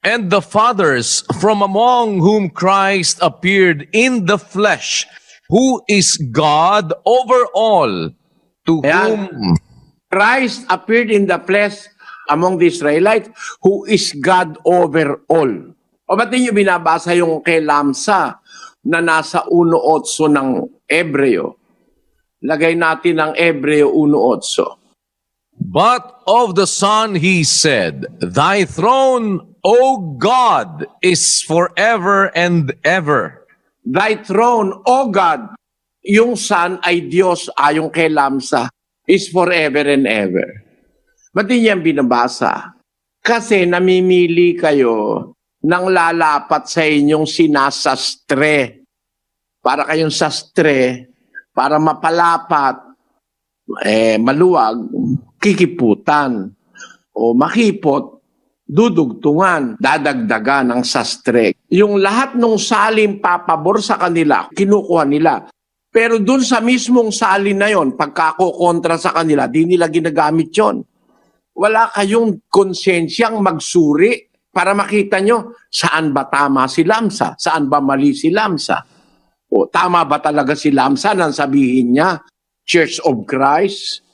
And the fathers from among whom Christ appeared in the flesh, who is God over all, to Ayan. whom Christ appeared in the flesh among the Israelites, who is God over all. O ba't di nyo binabasa yung kay Lamsa na nasa 1.8 ng Ebreo? Lagay natin ang Ebreo 1.8. But of the Son he said, Thy throne, O God, is forever and ever. Thy throne, O God, yung Son ay Diyos ayon kay Lamsa, is forever and ever. Ba't di niyan binabasa? Kasi namimili kayo nang lalapat sa inyong sinasastre. Para kayong sastre, para mapalapat, maluwag, kikiputan. O makipot, dudugtungan, dadagdagan ng sastre. Yung lahat ng salin papabor sa kanila, kinukuha nila. Pero dun sa mismong salin na yon, pagkakukontra sa kanila, di nila ginagamit yon. Wala kayong konsensyang magsuri para makita nyo saan ba tama si Lamsa, saan ba mali si Lamsa. O tama ba talaga si Lamsa nang sabihin niya, Church of Christ,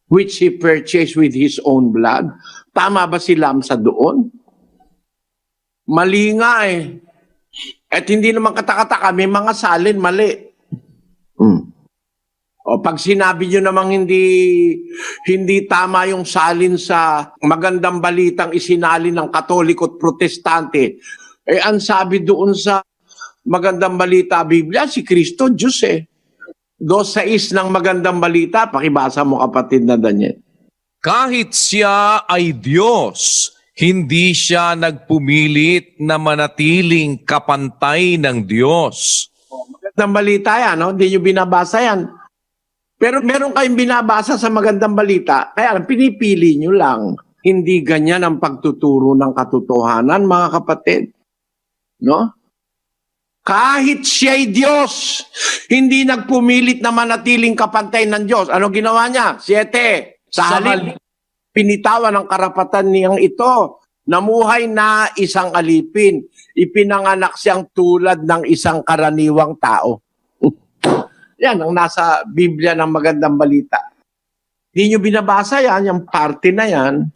which he purchased with his own blood? Tama ba si Lamsa doon? Mali nga eh. At hindi naman katakataka, may mga salin mali. O pag sinabi nyo namang hindi tama yung salin sa magandang balitang isinalin ng Katoliko at Protestante, ang sabi doon sa magandang balita Biblia, si Kristo, Diyos eh. 2.6 ng magandang balita, pakibasa mo kapatid na Daniel. Kahit siya ay Diyos, hindi siya nagpumilit na manatiling kapantay ng Diyos. Magandang balita yan, no? Hindi nyo binabasa yan. Pero meron kayong binabasa sa magandang balita, kaya pinipili nyo lang. Hindi ganyan ang pagtuturo ng katotohanan, mga kapatid. No? Kahit siya'y Diyos, hindi nagpumilit na manatiling kapantay ng Diyos. Ano ginawa niya? 7. Sa halip, pinitawan ng karapatan niyang ito. Namuhay na isang alipin. Ipinanganak siyang tulad ng isang karaniwang tao. Yan ang nasa Biblia ng magandang balita. Hindi nyo binabasa yan, yung parte na yan.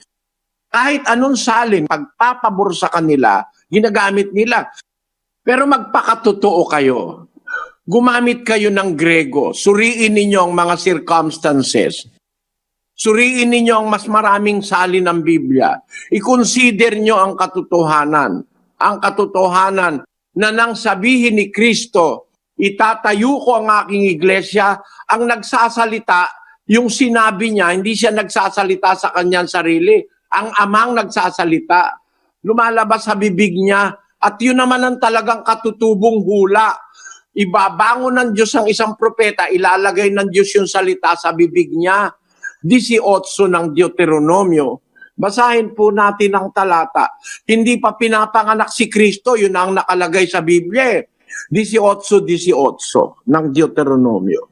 Kahit anong salin, pagpapabor sa kanila, ginagamit nila. Pero magpakatotoo kayo. Gumamit kayo ng Grego. Suriin ninyo ang mga circumstances. Suriin ninyo ang mas maraming salin ng Biblia. I-consider nyo ang katotohanan. Ang katotohanan na nang sabihin ni Kristo, itatayo ko ang aking iglesia, ang nagsasalita, yung sinabi niya, hindi siya nagsasalita sa kanyang sarili. Ang amang nagsasalita. Lumalabas sa bibig niya. At yun naman ang talagang katutubong hula. Ibabangon ng Diyos ang isang propeta, ilalagay ng Diyos yung salita sa bibig niya. 18 ng Deuteronomio. Basahin po natin ang talata. Hindi pa pinapanganak si Kristo, yun ang nakalagay sa Biblia. 18:18 ng Deuteronomio.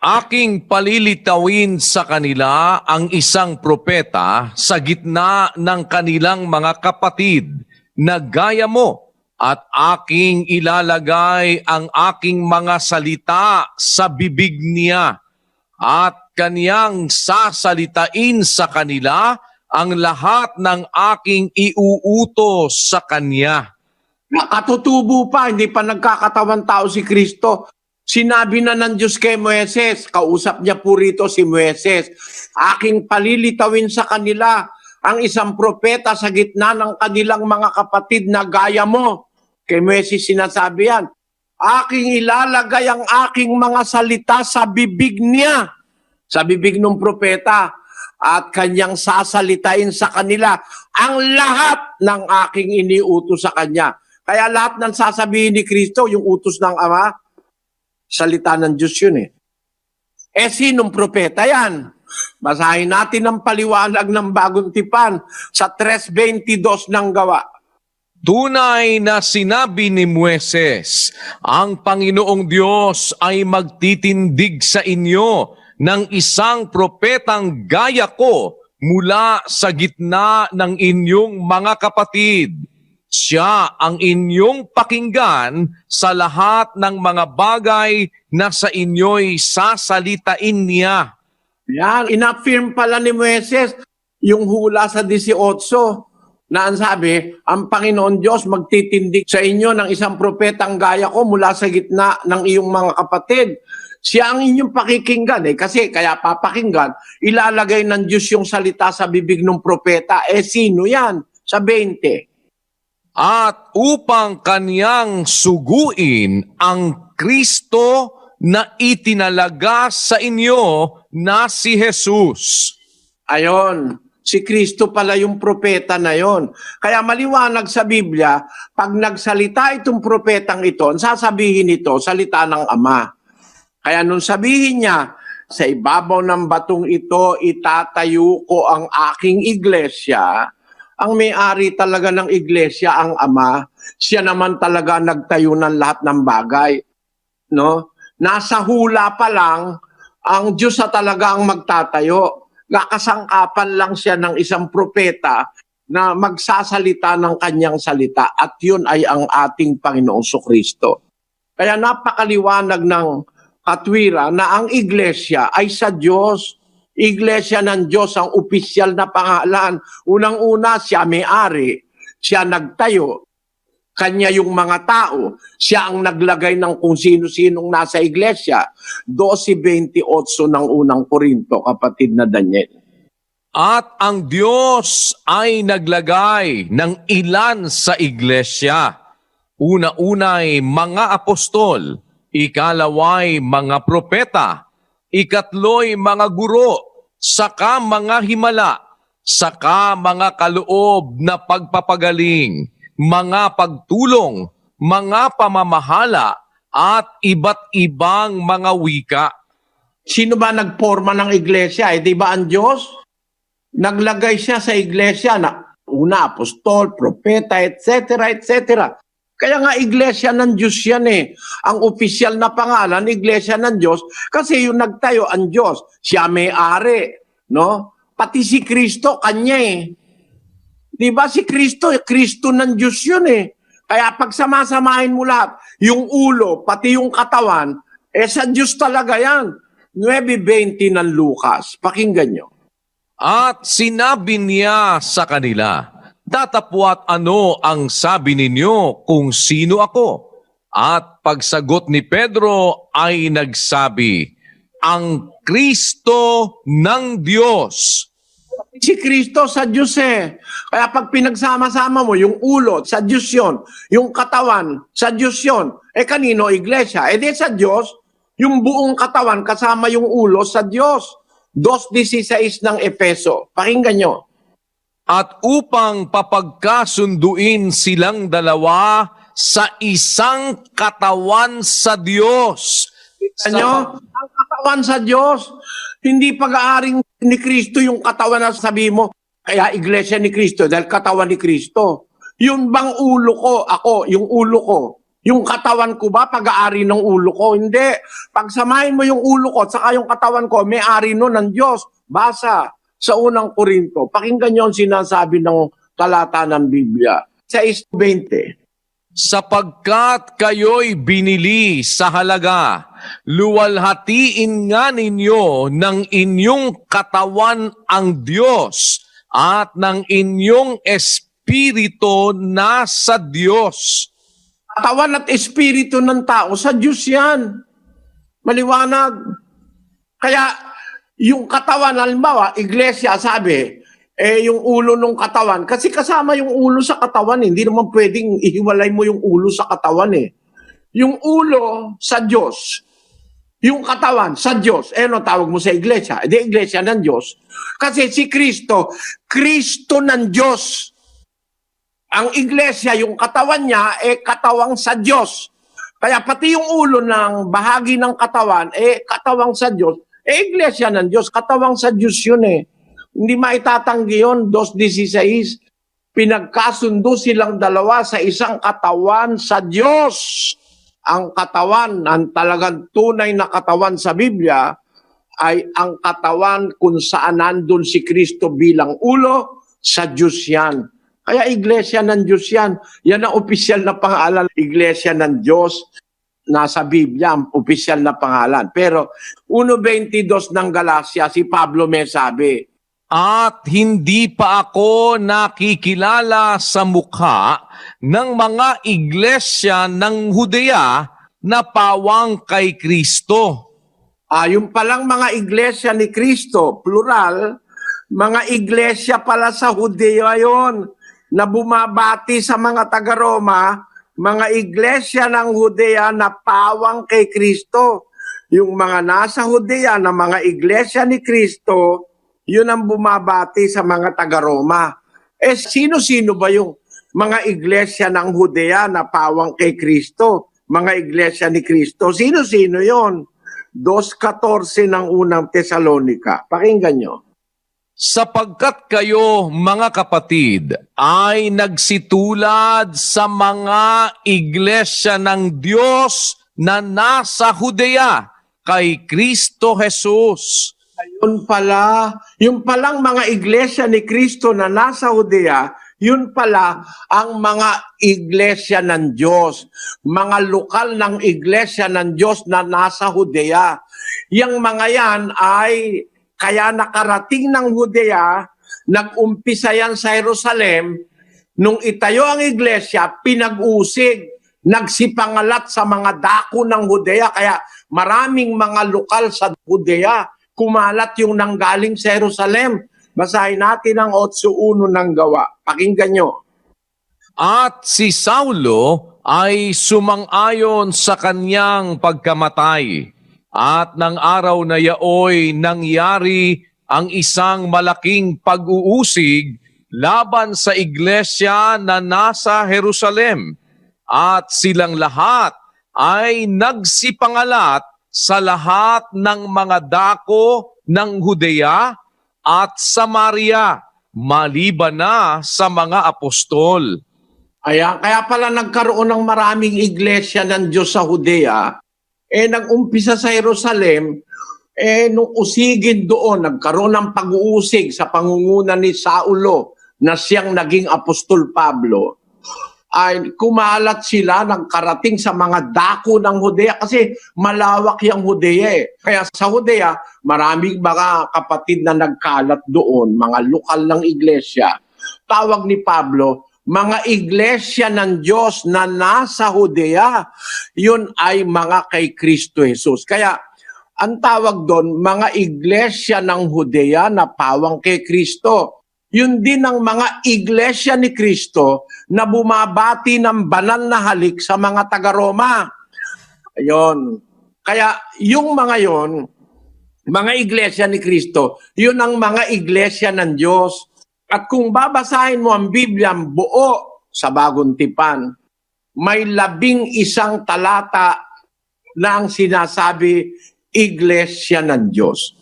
Aking palilitawin sa kanila ang isang propeta sa gitna ng kanilang mga kapatid na gaya mo, at aking ilalagay ang aking mga salita sa bibig niya, at kaniyang sasalitain sa kanila ang lahat ng aking iuutos sa kanya. Katutubo pa, hindi pa nagkakatawan tao si Kristo. Sinabi na ng Diyos kay Moises, kausap niya po rito si Moises, aking palilitawin sa kanila ang isang propeta sa gitna ng kanilang mga kapatid na gaya mo. Kay Moises sinasabi yan, aking ilalagay ang aking mga salita sa bibig niya, sa bibig ng propeta, at kanyang sasalitain sa kanila ang lahat ng aking iniutos sa kanya. Kaya lahat ng sasabihin ni Kristo, yung utos ng Ama, salita ng Diyos yun eh. Sinong propeta yan? Basahin natin ang paliwanag ng Bagong Tipan sa 3:22 ng Gawa. Tunay na sinabi ni Moises, ang Panginoong Diyos ay magtitindig sa inyo ng isang propetang gaya ko mula sa gitna ng inyong mga kapatid. Siya ang inyong pakinggan sa lahat ng mga bagay na sa inyo'y sasalitain niya. Yan, ina-affirm pala ni Moises yung hula sa 18 na ang sabi, ang Panginoon Diyos magtitindig sa inyo ng isang propetang gaya ko mula sa gitna ng iyong mga kapatid. Siya ang inyong pakikinggan kasi kaya papakinggan, ilalagay ng Diyos yung salita sa bibig ng propeta. Sino yan? Sa 20. At upang kaniyang suguin ang Kristo na itinalaga sa inyo na si Jesus. Ayon, si Kristo pala yung propeta na yon. Kaya maliwanag sa Biblia, pag nagsalita itong propetang ito, ang sasabihin ito, salita ng Ama. Kaya nung sabihin niya, sa ibabaw ng batong ito, itatayo ko ang aking iglesia, ang may-ari talaga ng iglesia, ang Ama, siya naman talaga nagtayo ng lahat ng bagay. No? Nasa hula pa lang, ang Diyos na talaga ang magtatayo. Nakasangkapan lang siya ng isang propeta na magsasalita ng kanyang salita, at yun ay ang ating Panginoong Kristo. Kaya napakaliwanag ng katwira na ang iglesia ay sa Diyos. Iglesia ng Diyos ang opisyal na pangalan. Unang-una, siya may-ari, siya nagtayo, kanya yung mga tao, siya ang naglagay ng kung sino-sinong nasa iglesia. 12:28 ng unang Korinto, kapatid na Daniel. At ang Diyos ay naglagay ng ilan sa iglesia. Una-unay mga apostol, ikalaway mga propeta, ikatloy mga guro, saka mga himala, saka mga kaloob na pagpapagaling, mga pagtulong, mga pamamahala, at iba't ibang mga wika. Sino ba nagporma ng iglesia? Di ba ang Diyos? Naglagay siya sa iglesia na una, apostol, propeta, etc., etc. Kaya nga iglesia ng Diyos yan eh. Ang opisyal na pangalan, iglesia ng Diyos, kasi yung nagtayo ang Diyos, siya may-ari, no? Pati si Kristo, kanya eh. Di ba si Kristo, Kristo ng Diyos yun eh. Kaya pag samasamahin mo lahat, yung ulo, pati yung katawan, sa Diyos talaga yan. 9:20 ng Lucas. Pakinggan nyo. At sinabi niya sa kanila, datapwat ano ang sabi ninyo kung sino ako? At pagsagot ni Pedro ay nagsabi, ang Kristo ng Diyos. Si Kristo sa Diyos eh. Kaya pag pinagsama-sama mo, yung ulo, sa Diyos yun. Yung katawan, sa Diyos yun. Kanino? Iglesia. Di sa Diyos, yung buong katawan kasama yung ulo sa Diyos. 2:16 ng Efeso. Pakinggan nyo. At upang papagkasunduin silang dalawa sa isang katawan sa Diyos. Ano? Ang katawan sa Diyos. Hindi pag-aaring ni Kristo yung katawan na sabi mo. Kaya iglesia ni Kristo dahil katawan ni Kristo. Yung bang ulo ko, ako, yung ulo ko. Yung katawan ko ba, pag-aari ng ulo ko? Hindi. Pagsamahin mo yung ulo ko at saka yung katawan ko, may-ari nun ng Diyos. Basa sa unang Korinto. Pakinggan nyo ang sinasabi ng talata ng Biblia. 6:20. Sapagkat kayo'y binili sa halaga, luwalhatiin nga ninyo ng inyong katawan ang Diyos at ng inyong espiritu na sa Diyos. Katawan at espiritu ng tao, sa Diyos yan. Maliwanag. Kaya yung katawan, halimbawa, iglesia, sabi, yung ulo ng katawan. Kasi kasama yung ulo sa katawan, hindi naman pwedeng ihiwalay mo yung ulo sa katawan eh. Yung ulo sa Diyos, yung katawan sa Diyos, ano tawag mo sa iglesia? Di iglesia ng Diyos. Kasi si Kristo, Kristo ng Diyos. Ang iglesia, yung katawan niya, katawang sa Diyos. Kaya pati yung ulo ng bahagi ng katawan, katawang sa Diyos, iglesia ng Diyos, katawang sa Diyos yun eh. Hindi maitatanggi yun, 2:16. Pinagkasundo silang dalawa sa isang katawan sa Diyos. Ang katawan, ang talagang tunay na katawan sa Biblia, ay ang katawan kung saan nandun si Kristo bilang ulo, sa Diyos yan. Kaya iglesia ng Diyos yan. Yan ang opisyal na pangalan. Iglesia ng Diyos, nasa Biblia, ang opisyal na pangalan. Pero 1:22 ng Galacia, si Pablo may sabi, At hindi pa ako nakikilala sa mukha ng mga iglesia ng Judea na pawang kay Kristo. yung palang mga iglesia ni Kristo, plural, mga iglesia pala sa Judea yon na bumabati sa mga taga-Roma, mga iglesia ng Judea na pawang kay Kristo. Yung mga nasa Judea na mga iglesia ni Kristo, yun ang bumabati sa mga taga-Roma. Sino-sino ba yung mga iglesia ng Judea na pawang kay Kristo? Mga iglesia ni Kristo. Sino-sino yon? 2:14 ng unang Tesalonika. Pakinggan nyo. Sapagkat kayo, mga kapatid, ay nagsitulad sa mga iglesia ng Diyos na nasa Judea kay Kristo Jesus. Yun pala, yung palang mga iglesia ni Kristo na nasa Judea, yun pala ang mga iglesia ng Diyos. Mga lokal ng iglesia ng Diyos na nasa Judea. Yang mga yan ay kaya nakarating ng Judea, nag-umpisa yan sa Jerusalem, nung itayo ang iglesia, pinag-usig, nagsipangalat sa mga dako ng Judea, kaya maraming mga lokal sa Judea, kumalat yung nanggaling sa Jerusalem. Basahin natin ang 8:1 ng Gawa. Pakinggan nyo. At si Saulo ay sumang-ayon sa kanyang pagkamatay. At ng araw na yaoy nangyari ang isang malaking pag-uusig laban sa iglesia na nasa Jerusalem. At silang lahat ay nagsipangalat sa lahat ng mga dako ng Judea at Samaria, maliban na sa mga apostol. Kaya pala nagkaroon ng maraming iglesia ng Diyos sa Judea, nag-umpisa sa Jerusalem, nung usigin doon, nagkaroon ng pag-uusig sa pangunguna ni Saulo na siyang naging Apostol Pablo, ay kumalat sila, nagkarating sa mga dako ng Judea kasi malawak yung Judea eh. Kaya sa Judea, maraming mga kapatid na nagkalat doon, mga lokal ng iglesia. Tawag ni Pablo, mga iglesia ng Diyos na nasa Judea, yun ay mga kay Kristo Jesus. Kaya ang tawag doon, mga iglesia ng Judea na pawang kay Kristo. Yun din ang mga iglesia ni Kristo na bumabati ng banal na halik sa mga taga-Roma. Ayun. Kaya yung mga yon, mga iglesia ni Kristo, yun ang mga iglesia ng Diyos. At kung babasahin mo ang Biblia buo sa Bagong Tipan, may 11 talata na ang sinasabi iglesia ng Diyos.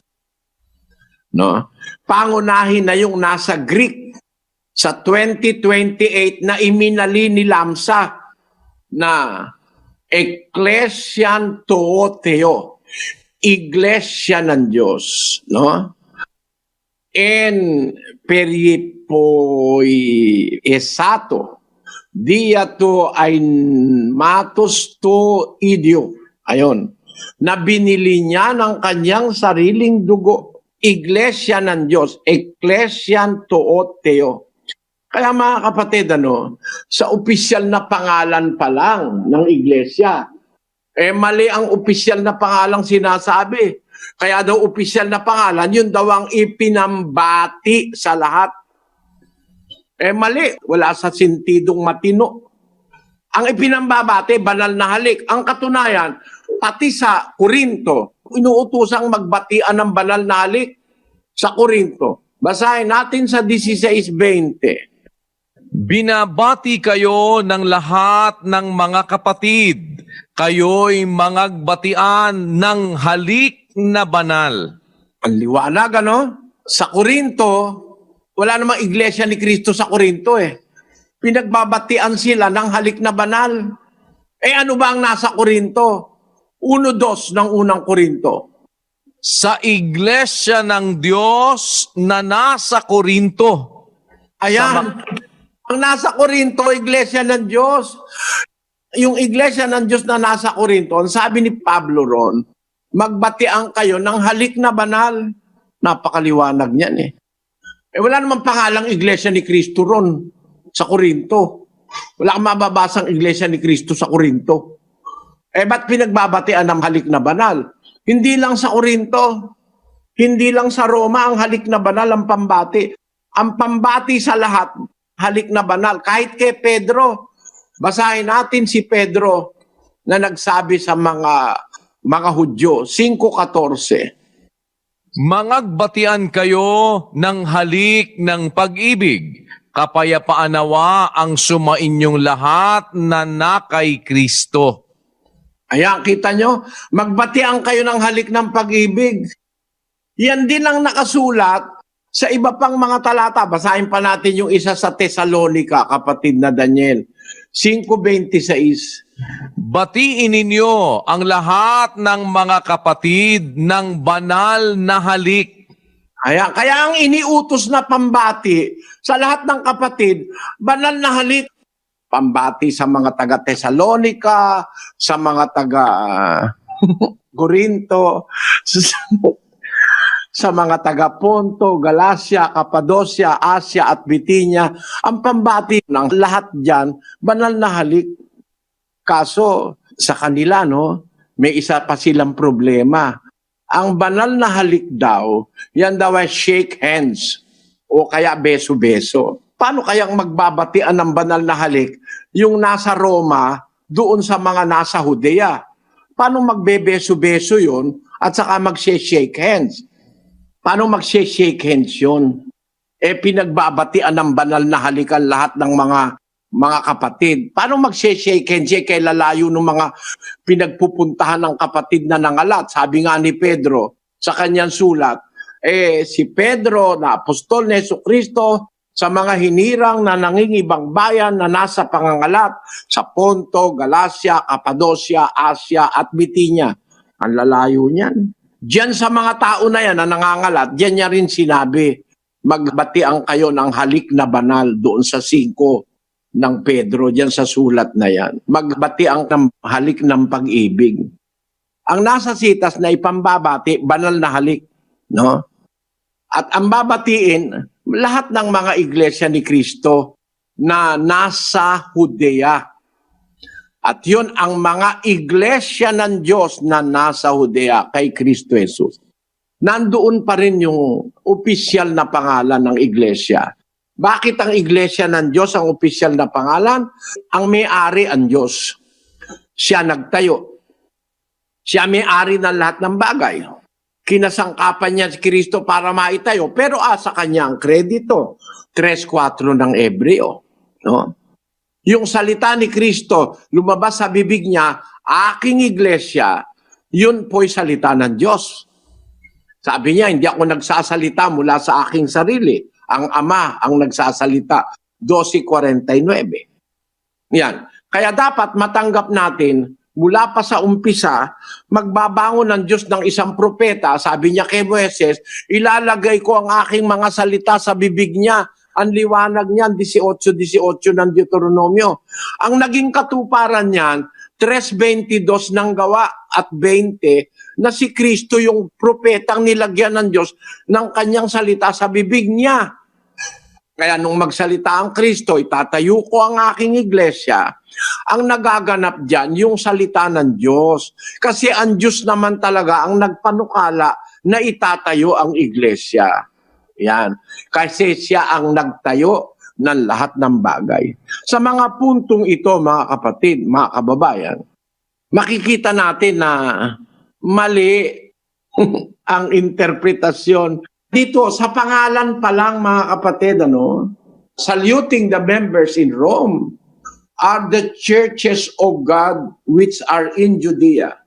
No? Pangunahin na yung nasa Greek sa 2028 na iminali ni Lamsa na Ecclesian Tooteo, iglesia ng Diyos, no? En peripoi esato, diato ay matos to idio. Ayon, na binili niya ng kanyang sariling dugo, iglesia ng Diyos, Ecclesian Tooteo. Kaya mga kapatid, sa opisyal na pangalan pa lang ng iglesia, mali ang opisyal na pangalang sinasabi. Kaya daw opisyal na pangalan, yun daw ang ipinambati sa lahat. Mali, wala sa sintidong matino. Ang ipinambabati, banal na halik. Ang katunayan, pati sa Korinto, inuutosang magbatian ng banal na halik sa Korinto. Basahin natin sa 16:20. Binabati kayo ng lahat ng mga kapatid. Kayo'y mangagbatian ng halik na banal. Ang liwanag, Sa Korinto, wala namang iglesia ni Kristo sa Korinto Pinagbabatian sila ng halik na banal. Ano ba ang nasa Korinto? 1:2 ng unang Korinto. Sa iglesia ng Diyos na nasa Korinto. Ayan. Ang nasa Korinto, iglesia ng Diyos. Yung iglesia ng Diyos na nasa Korinto, ang sabi ni Pablo ron, magbatian kayo ng halik na banal. Napakaliwanag niyan wala namang pangalang iglesia ni Kristo ron sa Korinto. Wala kang mababasang iglesia ni Kristo sa Korinto. Ba't pinagbabatian ng halik na banal? Hindi lang sa Korinto, hindi lang sa Roma ang halik na banal ang pambati. Ang pambati sa lahat, halik na banal. Kahit kay Pedro, basahin natin si Pedro na nagsabi sa mga Hudyo, 5:14. Mangagbatian kayo ng halik ng pag-ibig. Kapayapaan nawa ang sumainyong lahat na nakay Kristo. Ayan, kita nyo? Magbatian kayo ng halik ng pag-ibig. Yan din ang nakasulat sa iba pang mga talata. Basahin pa natin yung isa sa Tesalonica, kapatid na Daniel. 5:26. Batiin ninyo ang lahat ng mga kapatid ng banal na halik. Kaya ang iniutos na pambati sa lahat ng kapatid, banal na halik. Pambati sa mga taga Tesalonica, sa mga taga Corinto, sa mga taga Ponto, Galacia, Cappadocia, Asia at Bithynia. Ang pambati ng lahat dyan, banal na halik. Kaso sa kanila, may isa pa silang problema. Ang banal na halik daw, yan daw ay shake hands o kaya beso-beso. Paano kayang magbabatian ng banal na halik yung nasa Roma doon sa mga nasa Judea? Paano magbebeso-beso yun at saka mag-shake hands? Paano mag-shake hands yun? Pinagbabatian ng banal na halikan lahat ng mga kapatid. Paano mag-shake hands kay lalayo ng mga pinagpupuntahan ng kapatid na nangalat? Sabi nga ni Pedro sa kanyang sulat, si Pedro na apostol ni Jesucristo sa mga hinirang na nangingibang bayan na nasa pangangalat sa Ponto, Galacia, Cappadocia, Asia at Bithynia. Ang lalayo niyan. Diyan sa mga tao na yan na nangangalat, diyan niya rin sinabi, magbatian kayo ng halik na banal doon sa 5 ng Pedro, diyan sa sulat na yan. Magbatian ng halik ng pag-ibig. Ang nasa sitas na ipambabati, banal na halik. No? At ang babatiin, lahat ng mga iglesia ni Kristo na nasa Judea. At yun ang mga iglesia ng Diyos na nasa Judea kay Kristo Jesus. Nandoon pa rin yung opisyal na pangalan ng iglesia. Bakit ang iglesia ng Diyos ang opisyal na pangalan? Ang may-ari ang Diyos. Siya nagtayo. Siya may-ari ng lahat ng bagay. Kinasangkapan niya si Kristo para maitayo, pero sa kanya ang kredito. 3:4 ng Hebreo. No? Yung salita ni Kristo, lumabas sa bibig niya, aking iglesia, yun po'y salita ng Diyos. Sabi niya, hindi ako nagsasalita mula sa aking sarili. Ang Ama ang nagsasalita. 12:49. Yan. Kaya dapat matanggap natin, mula pa sa umpisa, magbabangon ng Diyos ng isang propeta. Sabi niya kay Moises, ilalagay ko ang aking mga salita sa bibig niya. Ang liwanag niyan, 18:18 ng Deuteronomio. Ang naging katuparan niyan, 3:22 ng Gawa at 20, na si Kristo yung propetang nilagyan ng Diyos ng kanyang salita sa bibig niya. Kaya nung magsalita ang Kristo, itatayo ko ang aking iglesia. Ang nagaganap dyan, yung salita ng Diyos. Kasi ang Diyos naman talaga ang nagpanukala na itatayo ang iglesia. Yan. Kasi siya ang nagtayo ng lahat ng bagay. Sa mga puntong ito, mga kapatid, mga kababayan, makikita natin na mali ang interpretasyon. Dito, sa pangalan pa lang, mga kapatid, saluting the members in Rome are the churches of God which are in Judea.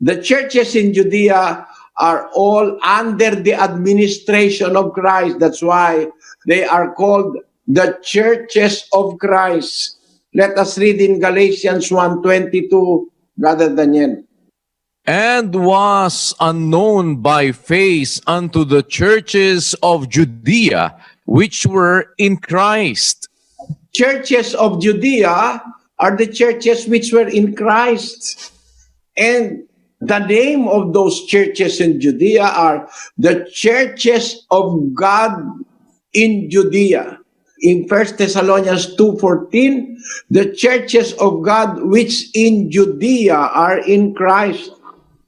The churches in Judea are all under the administration of Christ. That's why they are called the churches of Christ. Let us read in Galatians 1:22, Brother Daniel. And was unknown by face unto the churches of Judea, which were in Christ. Churches of Judea are the churches which were in Christ. And the name of those churches in Judea are the churches of God in Judea. In 1 Thessalonians 2:14, the churches of God which in Judea are in Christ.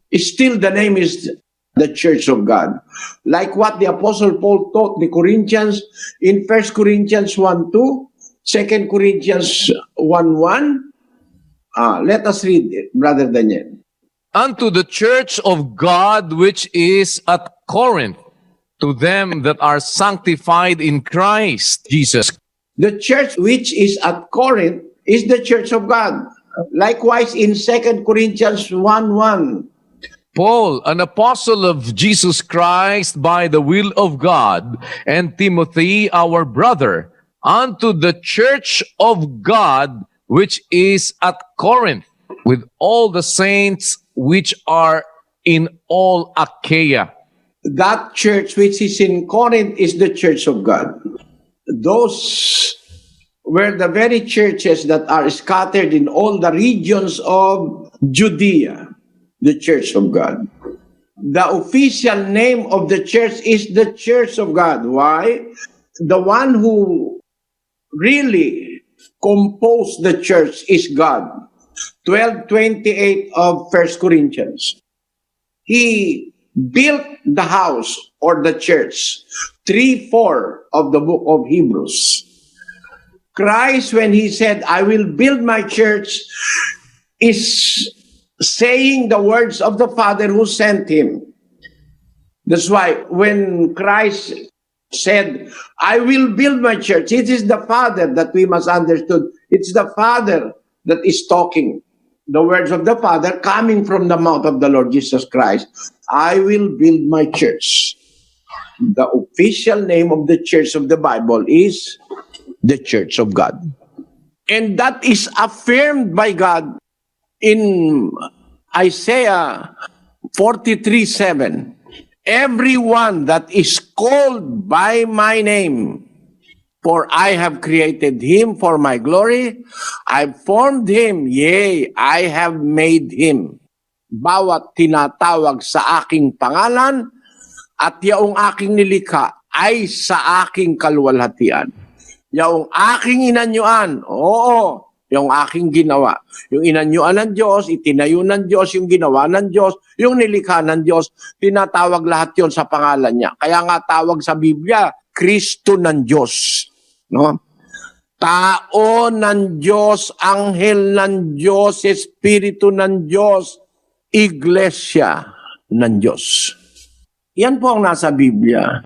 Still the name is the church of God. Like what the Apostle Paul taught the Corinthians in 1 Corinthians 1:2, 2 Corinthians 1:1. Let us read it, Brother Daniel. Unto the church of God which is at Corinth, to them that are sanctified in Christ Jesus. The church which is at Corinth is the church of God. Likewise in 2 Corinthians 1:1. Paul, an apostle of Jesus Christ by the will of God, and Timothy, our brother, unto the church of God which is at Corinth, with all the saints which are in all Achaia. That church which is in Corinth is the church of God. Those were the very churches that are scattered in all the regions of Judea, the church of God. The official name of the church is the church of God. Why? The one who really composed the church is God. 12:28 of 1 Corinthians. He built the house or the church. 3:4 of the book of Hebrews. Christ, when he said, I will build my church, is saying the words of the Father who sent him. That's why when Christ said, I will build my church, it is the Father that we must understand. It's the Father that is talking. The words of the Father coming from the mouth of the Lord Jesus Christ. I will build my church. The official name of the church of the Bible is the Church of God. And that is affirmed by God in Isaiah 43:7. Everyone that is called by my name, for I have created him for my glory, I formed him, yea, I have made him. Bawat tinatawag sa aking pangalan at yaong aking nilikha ay sa aking kaluwalhatian. Yaong aking inanyuan, oo, yung aking ginawa. Yung inanyuan ng Diyos, itinayo ng Diyos, yung ginawa ng Diyos, yung nilikha ng Diyos, tinatawag lahat yon sa pangalan niya. Kaya nga tawag sa Biblia, Kristo ng Diyos. No? Tao ng Diyos, anghel ng Diyos, Espiritu ng Diyos, Iglesia ng Diyos. Yan po ang nasa Biblia.